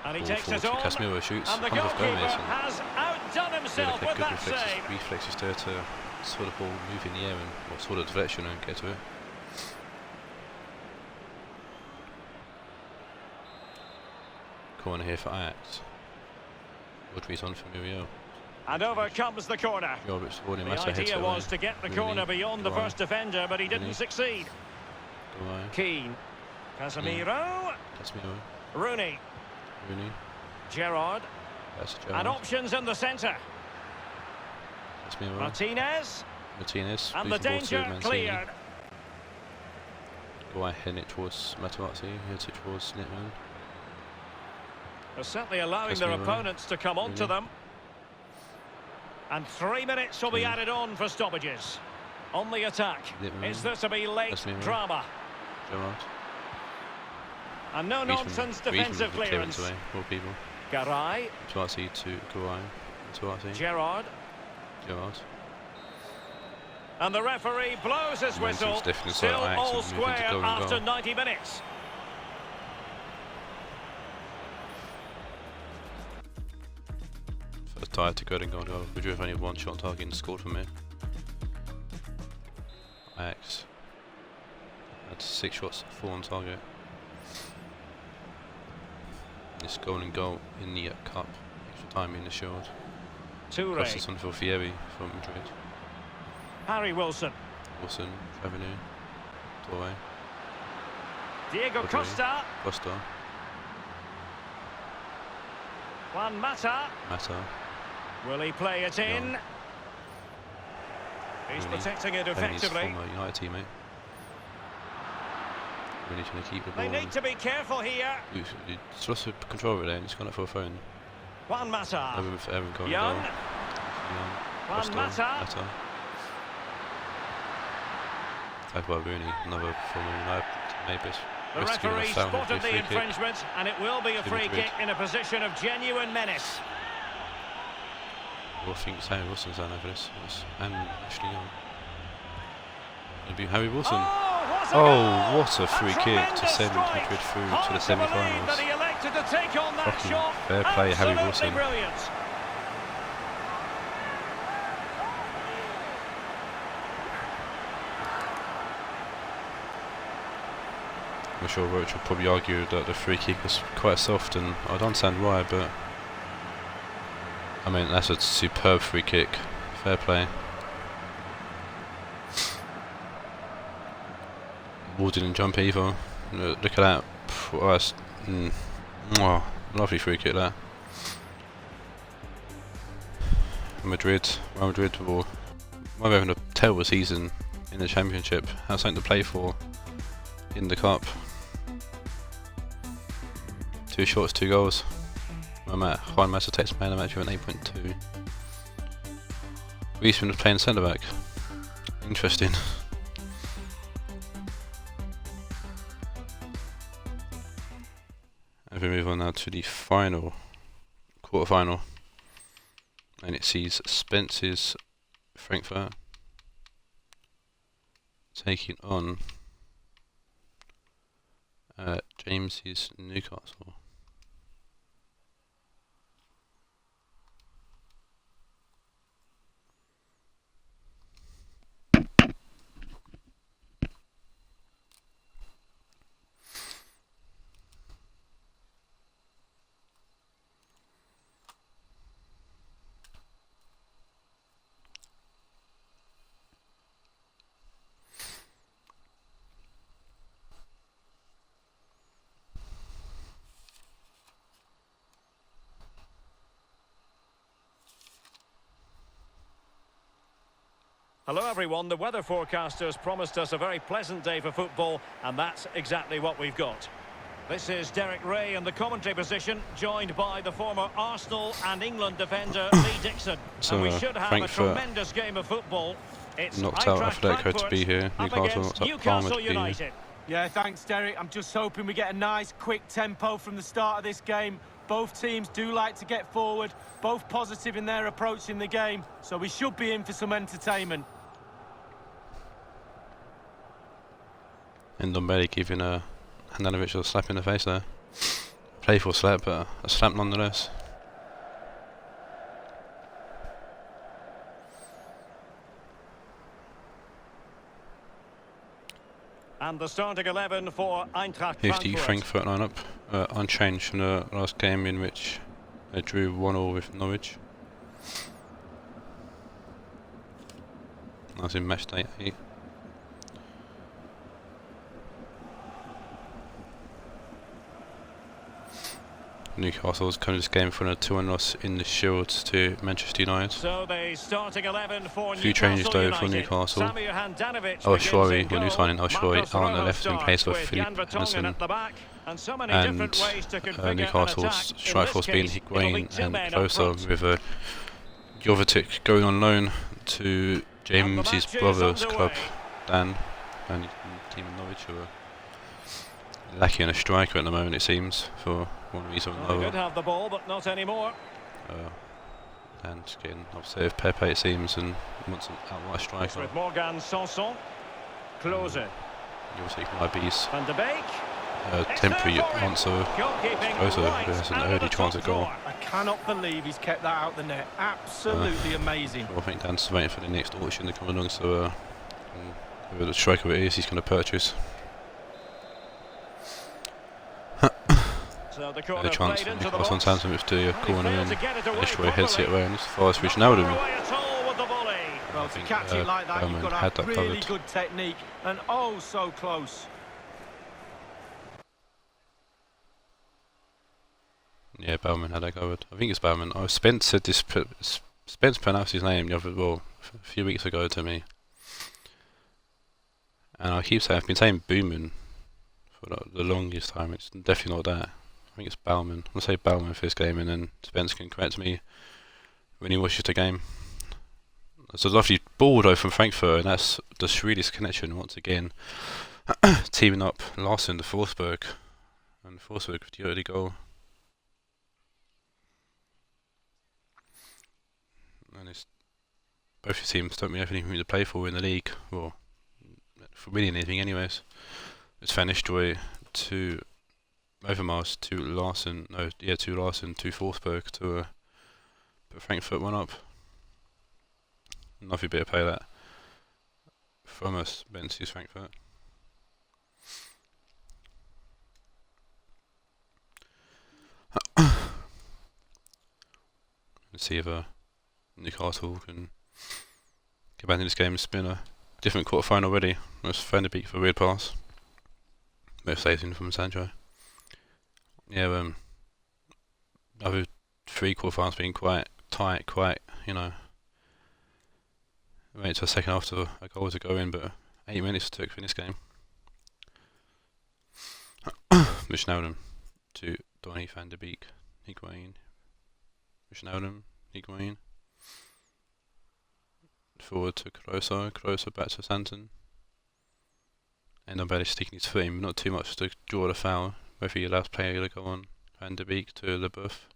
And he Ball takes forward it to on. Casemiro shoots. And the Comes off goalkeeper Gomez. And has outdone himself with good that save. reflexes there to saw the ball move in the air and saw the deflection and get to it. Corner here for Ajax. Rodri's on for Muriel. And over comes the corner. Jovic warning The Massa heads idea it was away. to get the Rooney, corner beyond the Guay. first defender, but he didn't Rooney. succeed. Guay. Keane. Casemiro. Casemiro. Rooney. Gerrard. That's And Gerrard. options in the centre. Casemiro. Martinez. And the losing ball to danger Mancini. cleared. Guay heading it towards Materazzi. Heads it towards Littman. They're certainly allowing their Casemiro. opponents to come onto them. And 3 minutes will be Keane. added on for stoppages. On the attack. Littman. Is there to be late Casemiro. drama? Gerrard. And no nonsense defensive clearance. Away, more people. Garay. Materazzi to Guay. Materazzi. Gerrard. And the referee blows his Momentum's whistle. definitely Still sort of Ajax all and moving to square goal and after goal. 90 minutes. First tied to go and goal. Would you have only one shot on target and scored from it? Ajax had 6 shots, 4 on target. This goal and goal in the cup. Extra time in the shield. Toure. Crosses on for Fieri from Madrid. Harry Wilson. Avenue, Toure, Diego Rodri. Costa. Costa, Juan Mata. Will he play it in? No. He's Rooney. protecting it His effectively. former United teammate. Really trying to keep the ball. They need to be careful here. It's lost the control of it there and it's gone up for a phone. Juan Mata. Over for Evan going Young. goal. Juan Costa, Mata. Tagged by Rooney, another former United maybe. The referee spotted the infringement, and it will be a free kick in a position of genuine menace. I think Harry Wilson's down over this. And Ashley Young. It'll be Harry Wilson. Oh, what a free kick to send Madrid through to the semi-finals. Fucking fair play, Harry Wilson. I'm sure Roach will probably argue that the free kick was quite soft, and I don't understand why, but I mean, that's a superb free kick. Fair play. Ball didn't jump either. Look at that. Oh, that's, oh, lovely free kick there. Real Madrid will might be having a terrible season in the Championship. Have something to play for in the Cup. 2 shots, 2 goals. Juan Massa takes man of the match with an 8.2. Griezmann was playing centre back. Interesting. And we move on now to the final quarter-final, and it sees Spence's Frankfurt taking on James's Newcastle. Hello everyone, the weather forecasters promised us a very pleasant day for football, and that's exactly what we've got. This is Derek Ray in the commentary position, joined by the former Arsenal and England defender Lee Dixon. So and we should have Frankfurt a tremendous game of football. It's knocked out Atletico to be here, Newcastle knocked out Palmer to be here. Yeah, thanks Derek. I'm just hoping we get a nice quick tempo from the start of this game. Both teams do like to get forward, both positive in their approach in the game, so we should be in for some entertainment. And Ndombele giving Handanovic a slap in the face there. Playful slap, but a slap nonetheless. And the starting 11 for Eintracht Here's the Frankfurt. Frankfurt lineup, unchanged from the last game in which they drew 1-1 with Norwich. That's in match day 8. Newcastle's come to this game for a 2-1 loss in the Shields to Manchester United. So the starting 11 for A few changes though for Newcastle. Shwari, your new signing, Shwari out on the left in place of Philippe Anderson. And Newcastle's strike force being Higuain and Closer, with Jovetic going on loan to James's brother's club, Dan, and team in Norwich, who are lacking a striker at the moment, it seems, for one reason or another. Could have the ball, but not anymore. And just getting upset with Pepe, it seems, and wants an outright striker. With Morgan Sanson, Klose. You'll see IB's Van de Beek. Temporary answer. Klose has an early chance at goal. I cannot believe he's kept that out the net. Absolutely amazing. I think Dan's waiting for the next auction to come along, so whoever the striker it is, he's going to purchase. So the chance for Newcastle on Samson with the corner and Ishway heads it around as far as Wijnaldum. Well, to catch it like that, you've got to have really good technique, and oh so close. Yeah, Bauman had that covered. I think it's Bauman. Oh, Spence said this. Spence pronounced his name a few weeks ago to me, and I keep saying I've been saying Booman for the longest time. It's definitely not that. I think it's Bauman. I'll say Bauman for this game, and then Spence can correct me when he watches the game. It's a lovely ball though from Frankfurt, and that's the Swedish connection once again, teaming up Larsen to Forsberg, and Forsberg with the early goal. and both teams don't really have anything to play for in the league, or for really anything anyways. It's Van Nistelrooy to Overmars, to Larsen, 2 Forsberg to put Frankfurt one up. Nothing better play that from us, Benzi's Frankfurt. Let's see if Newcastle can get back in this game. It's been a different quarter-final already. That's Van de Beek for a weird pass. Bit of saving from Sancho. Yeah, other 3 quarter-finals being quite tight, wait till the second half to a goal to go in, but 8 minutes it took for this game. Wijnaldum to Donny van de Beek, Higuain. Wijnaldum, Higuain. Forward to Kroos back to Santon. And I'm barely sticking his foot in, but not too much to draw the foul. Both of your last player to go on. Van de Beek to Leboeuf.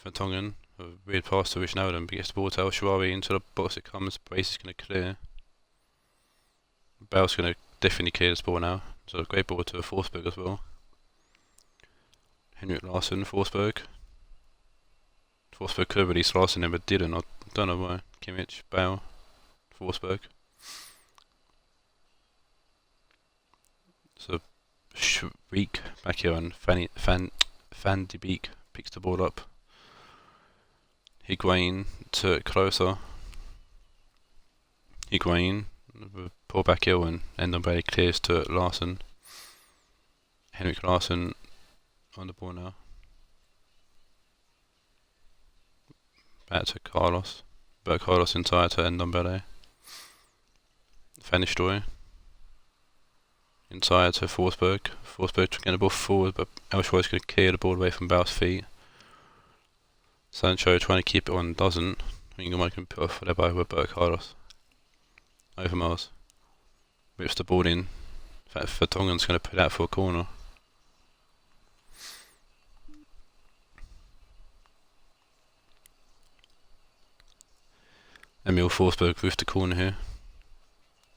Vertonghen, a weird pass to Wijnaldum, but gets the ball to El Shaarawy into the box it comes. Brace is going to clear. Bell's going to definitely clear this ball now. So a great ball to Forsberg as well. Henrik Larsson, Forsberg. Forsberg could have released Larsson then, but didn't. I don't know why. Kimmich, Bell, Forsberg. So Schweik back here, and Van de Beek picks the ball up. Higuain to Kroos. Higuain, pull back here, and Ndombele clears to Larsson. Henrik Larsson on the ball now. Back to Carlos. But Carlos inside to Ndombele. Van Nistelrooy. Inside to Forsberg. Forsberg getting the ball forward, but El Shaarawy is going to clear the ball away from Bell's feet. Sancho trying to keep it on, doesn't. I think I can put off whatever with Carlos. Overmars. Whips the ball in. In fact, Vertonghen's going to put that for a corner. Emil Forsberg with the corner here.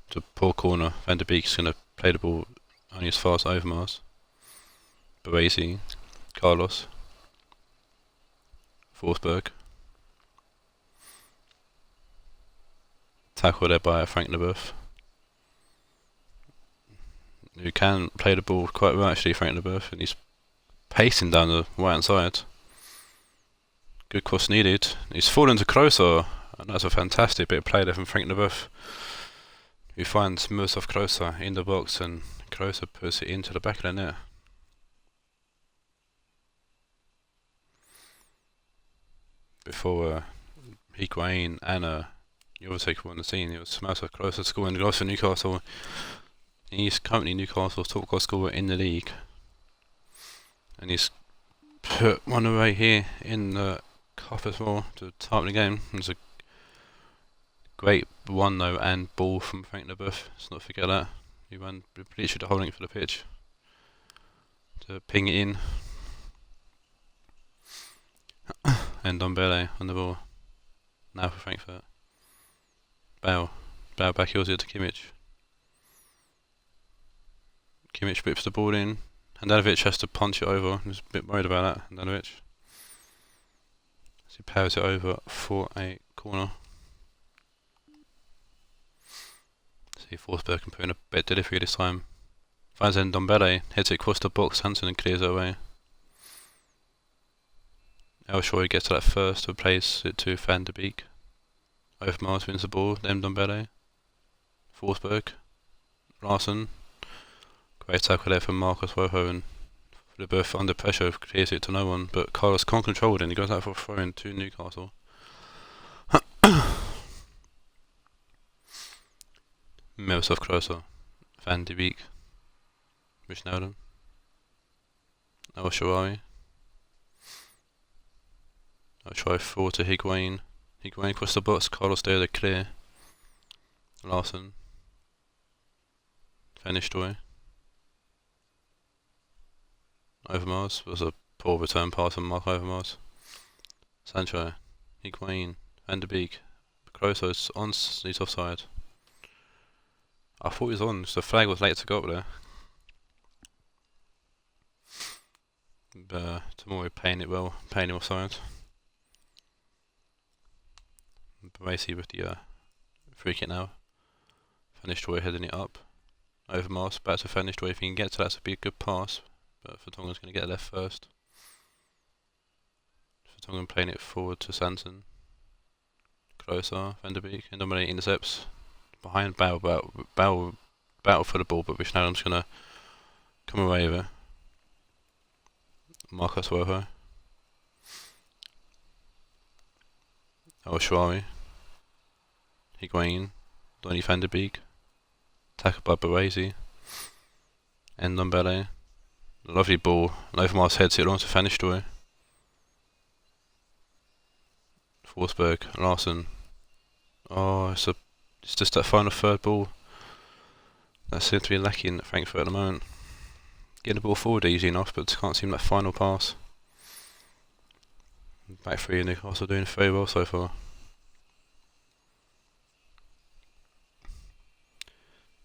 It's a poor corner. Van de Beek's going to play the ball only as far as Overmars. Baresi, Carlos, Forsberg. Tackle there by Frank Leboeuf, who can play the ball quite well actually, Frank Leboeuf, and he's pacing down the right hand side. Good cross needed. He's fallen to Kroos, and that's a fantastic bit of play there from Frank Leboeuf, who finds Miroslav Kroos in the box, and Kroos puts it into the back of the net. Before Higuain and Jovetic were on the scene, it was Miroslav Kroos scoring the goals for Newcastle. He's currently Newcastle's top goal scorer in the league, and he's put one away here in the cup as well to tie the game. It's a great one though, and ball from Frank Leboeuf. Let's not forget that. He ran literally the whole length for the pitch to ping it in. And Ndombele on the ball. Now for Frankfurt. Bell back heels it to Kimmich. Kimmich whips the ball in. Handanovic has to punch it over. He was a bit worried about that, Handanovic. So he powers it over for a corner. See Forsberg can put in a bit delivery this time. Finds Ndombele, hits it across the box, Hansen, and clears it away. El Shaarawy gets to that first, to place it to Van de Beek. Overmars wins the ball, then Ndombele. Forsberg. Larsson. Great tackle there from Marcus Woho, they're both under pressure, clears it to no one, but Carlos can't control it and he goes out for a throw in to Newcastle. Miroslav Kroos, Van de Beek, Wijnaldum, El Shaarawy. El Shaarawy forward to Higuain. Higuain across the box, Carlos there, they're clear. Larsson. Van Nistelrooy. Overmars was a poor return pass from Mark Overmars. Sancho Higuain, Van de Beek. Kroos on, he's offside. I thought he was on, so the flag was late to go up there. But Tomori playing it well, playing him offside. Basically with the free kick now. Finished away, heading it up. Overmars, back to finished away. If he can get to that, would be a good pass. But Vertonghen's going to get left first. Vertonghen playing it forward to Santon. Closer, Van der Beek, and Dominic intercepts. Behind battle for the ball, but Wijnaldum's going to come away with it. Marcus Rojo. Shwari. Higuain. Donny Van der Beek. Tackled by Baresi. And Ndombele. Lovely ball. Overmars heads it on to Van Nistelrooy. Forsberg, Larsen. Oh, it's just that final third ball that seems to be lacking at Frankfurt at the moment. Getting the ball forward easy enough, but can't seem that final pass. Back three, Newcastle doing very well so far.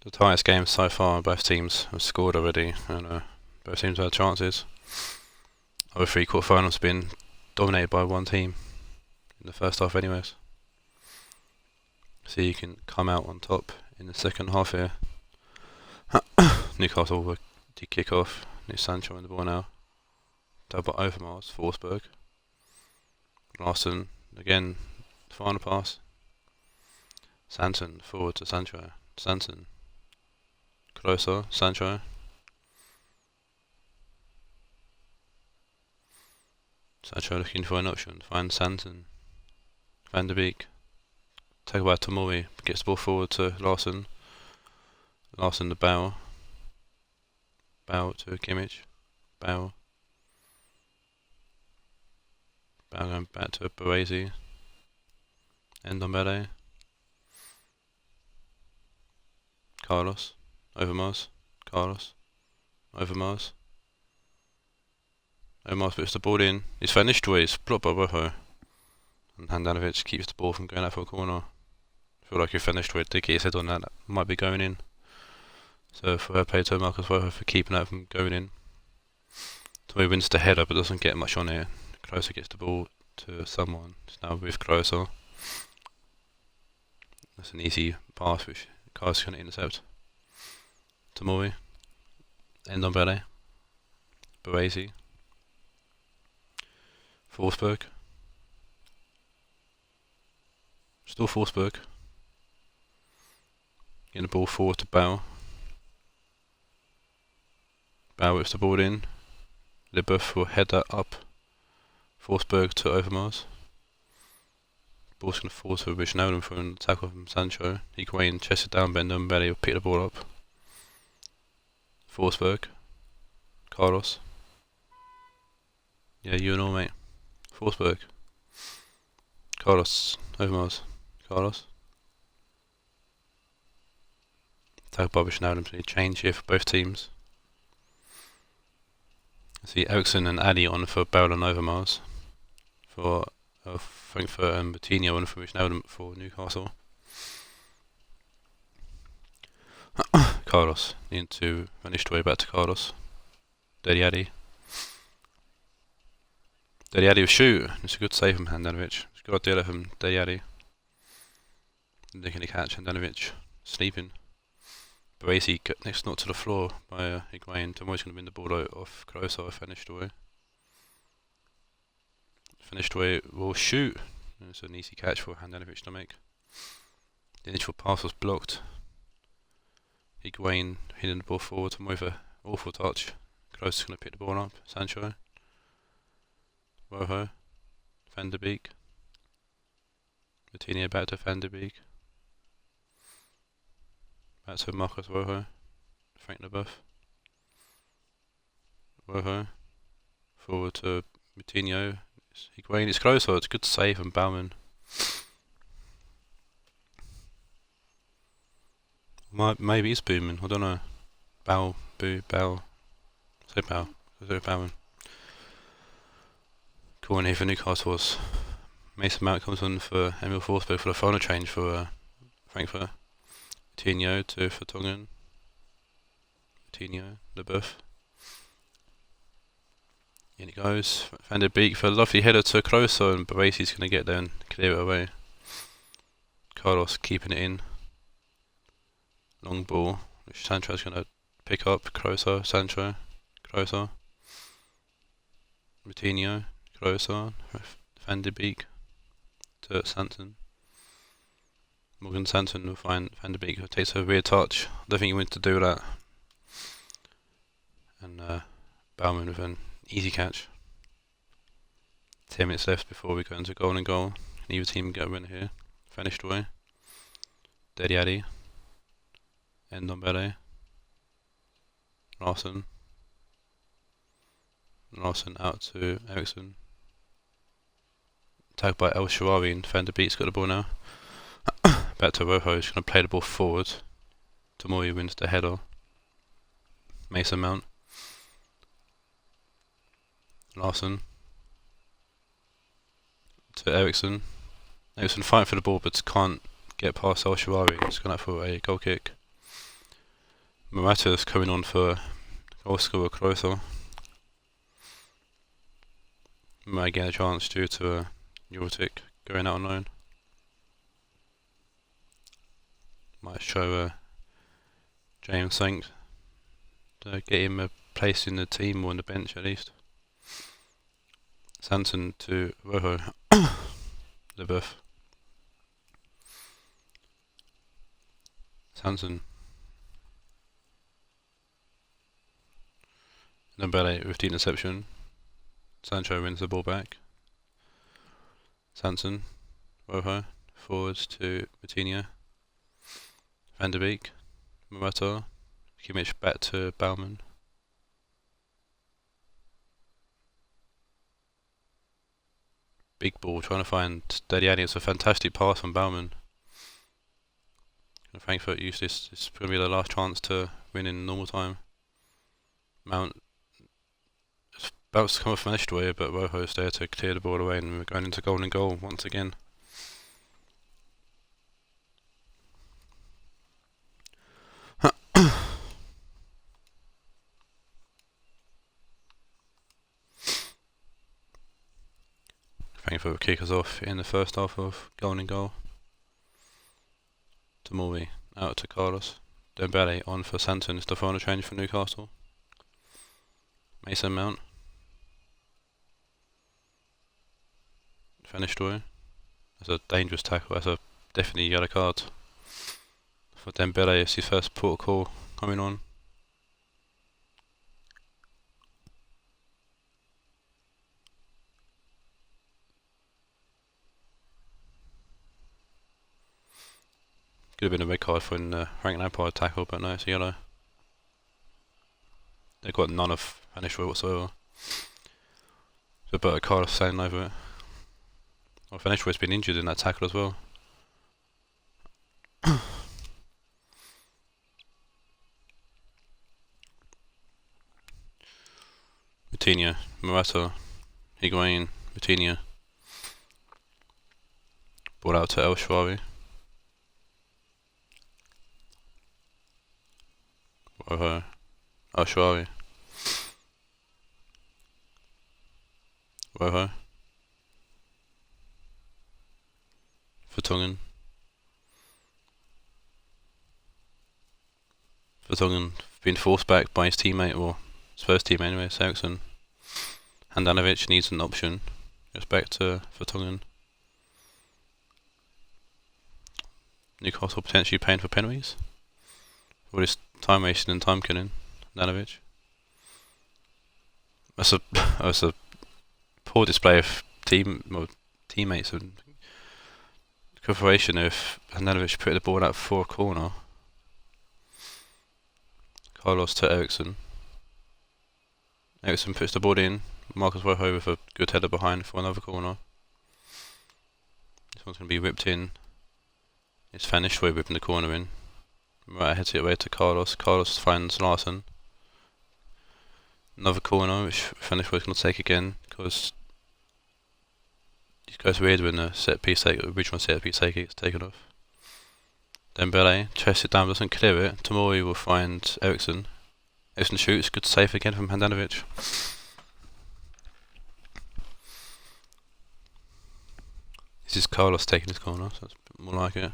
The tightest game so far, both teams have scored already, and both teams have had chances. Other three quarterfinals have been dominated by one team in the first half anyways. So you can come out on top in the second half here. Newcastle will kick off. New Sancho in the ball now. Double Overmars, Forsberg. Larsen, again, final pass. Santon, forward to Sancho. Santon. Closer, Sancho. Sancho looking for an option. Finds Santon. Van der Beek. Take by Tomori. Gets the ball forward to Larsen. Larsen to Bauer. Bauer to Kimmich. Bauer. Bauer going back to Baresi. Ndombele. Carlos. Overmars. Carlos. Overmars. Overmars puts the ball in. It's finished away. It's blocked by Rojo. And Handanovic keeps the ball from going out for a corner. I feel like if finished away did get his head on that, might be going in. So for her play to Marcus Rojo for keeping that from going in. So he wins the header but doesn't get much on here. Closer gets the ball to someone. It's now with Closer. That's an easy pass which Carlos can intercept. Tomori. Ndombele. Baresi. Forsberg. Still Forsberg. Getting the ball forward to Bauer. Bauer whips the ball in. Leboeuf will head that up. Forsberg to Overmars. Ball's going to fall to Wijnaldum for an tackle from Sancho. Higuain chested down, bend and belly will pick the ball up. Forsberg. Carlos. Yeah, you and all, mate. Forsberg. Carlos. Overmars. Carlos. Tackle by Wijnaldum, so change here for both teams. I see Eriksson and Ali on for Bauer and Overmars. For Frankfurt and Coutinho on for Wijnaldum for Newcastle. Carlos into Van Nistelrooy back to Carlos. Dele Alli. Dele Alli will shoot. It's a good save from Handanovic. It's a good idea from Dele Alli. Nicking the catch. Handanovic sleeping. Baresi next not to the floor by Higuain. Tomori's going to win the ball out off Closer. Van Nistelrooy. Van Nistelrooy will shoot. It's an easy catch for Handanovic to make. The initial pass was blocked. Higuain hitting the ball forward. Tomori with an awful touch. Closer's going to pick the ball up. Sancho. Rojo. Van der Beek. Coutinho back to Van der Beek. Back to Marcus Rojo. Frank Leboeuf. Rojo. Forward to Coutinho. Higuain, it's Closer. It's a good save from Bauman. Maybe it's Booman. I don't know. Bow. Say Bow. Say Bauman. Corner here for Newcastle was Mason Mount comes on for Emil Forsberg for the final change for Frankfurt. Coutinho to Vertonghen. Coutinho, Leboeuf. In it goes. Van der Beek for a lovely header to Kroos, and Baresi's going to get there and clear it away. Carlos keeping it in. Long ball, which Sancho's going to pick up. Kroos, Sancho, Kroos. Coutinho, Kroos, Van der Beek to Santon. Morgan Santon will find Van der Beek, who takes a weird touch. I don't think he wanted to do that. And Baumann with an easy catch. 10 minutes left before we go into goal and goal. Neither team get a win here. Finished away. Deli Ali. Ndombele. Larson. Larson out to Eriksson. Tagged by El Shaarawy, and Van der Beek's got the ball now. Back to Rojo, who's going to play the ball forward. Tomori wins the header. Mason Mount. Larson. To Eriksson. Eriksson fighting for the ball but can't get past El Shaarawy. He's going out for a goal kick. Morata's coming on for goal scorer Kroos. Might get a chance due to Jovetic going out on loan. Might show James Sank to get him a place in the team or on the bench at least. Santon to Rojo. Leboeuf. Sanson. Ndombele with the interception. Sancho wins the ball back. Sanson. Rojo. Forwards to Coutinho. Van der Beek. Morata. Kimmich back to Baumann. Big ball trying to find Deliani. It's a fantastic pass from Baumann. Frankfurt use this. This is going to be their last chance to win in normal time. Mount is about to come off finished away, but Rojo's there to clear the ball away, and we're going into goal and goal once again. Frankfurt will kick us off in the first half of goal and goal. Tomori out to Carlos. Dembele on for Santon. It's the final change for Newcastle. Mason Mount. Finished away. That's a dangerous tackle. That's a definitely yellow card for Dembele. It's his first port call coming on. Could have been a red card for Frank Lampard tackle, but no, it's a yellow. They've got none of finished away whatsoever. So, but a card sailing over it. Well, Finishway's been injured in that tackle as well. Coutinho, Morata, Higuain, Coutinho. Ball out to El Shaarawy. Rojo, El Shaarawy. Rojo. Vertonghen. Vertonghen being forced back by his teammate, or his first teammate anyway, Eriksson. Handanovic needs an option. Goes back to Vertonghen. Newcastle potentially paying for penalties. All this time wasting and time killing. Handanovic. That's a poor display of teammates and cooperation if Handanovic put the ball out for a corner. Carlos to Eriksson. Eriksson puts the ball in. Marcus Rojo with a good header behind for another corner. This one's going to be whipped in. It's finished with whipping the corner in. Right, heads it away to Carlos. Carlos finds Larson. Another corner which Finishway's going to take again because It goes weird when the original set piece taker gets taken off. Dembele chests it down, doesn't clear it. Tomori will find Eriksson. Eriksson shoots, good save again from Handanovic. This is Carlos taking his corner, so that's a bit more like it.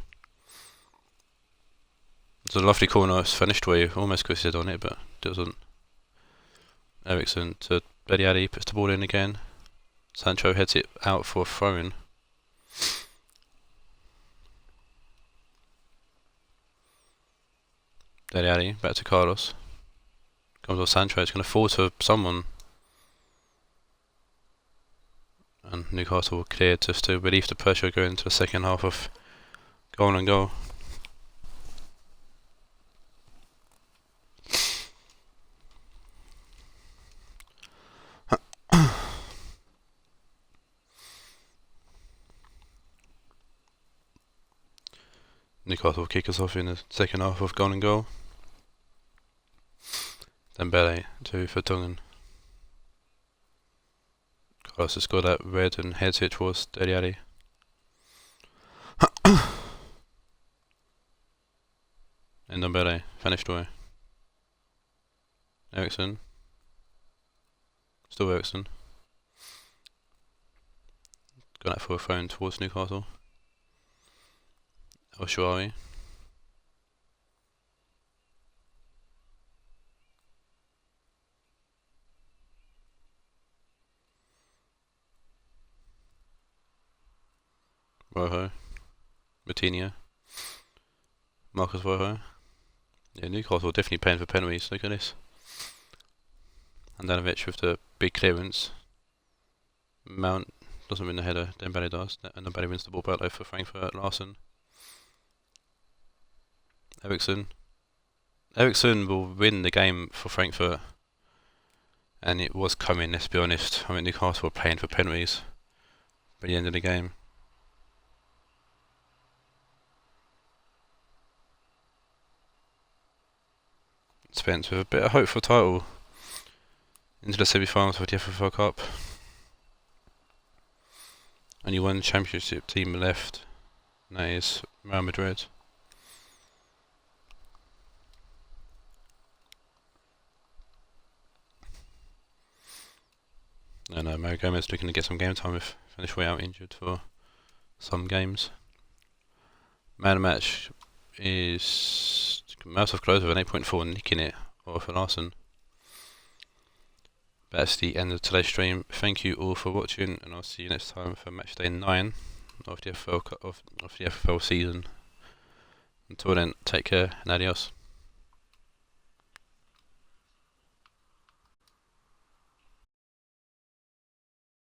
It's a lovely corner, it's finished where you almost could sit on it, but doesn't. Eriksson to Bediadi, puts the ball in again. Sancho heads it out for a throw-in. Bediadi, back to Carlos. Comes off Sancho, it's going to fall to someone. And Newcastle will clear just to relieve the pressure going into the second half of goal and goal. Newcastle will kick us off in the second half of goal and goal. Dembele to Vertonghen. Carlos has got that red and heads it towards Dele Alli. And Dembele finished away. Eriksson. Still Eriksson. Got that for a throw towards Newcastle. Oshuawi. Rojo. Moutinho. Marcus Rojo. Yeah, Newcastle are definitely paying for penalties. Look at this. Handanovic with the big clearance. Mount doesn't win the header. Dembele does. And Dembele wins the ball back though for Frankfurt. Larsen. Eriksson. Eriksson will win the game for Frankfurt. And it was coming, let's be honest. I mean, Newcastle were paying for penalties by the end of the game. Spence with a bit of hope for a title into the semi-finals for the FFL Cup. Only one championship team left, and that is Real Madrid. And Mario Gomez looking to get some game time if finished way out injured for some games. Man of the match is Miroslav Klose with an 8.4, nicking it off for Larsen. That's the end of today's stream. Thank you all for watching, and I'll see you next time for match day 9 of the FFL season. Until then, take care and adios.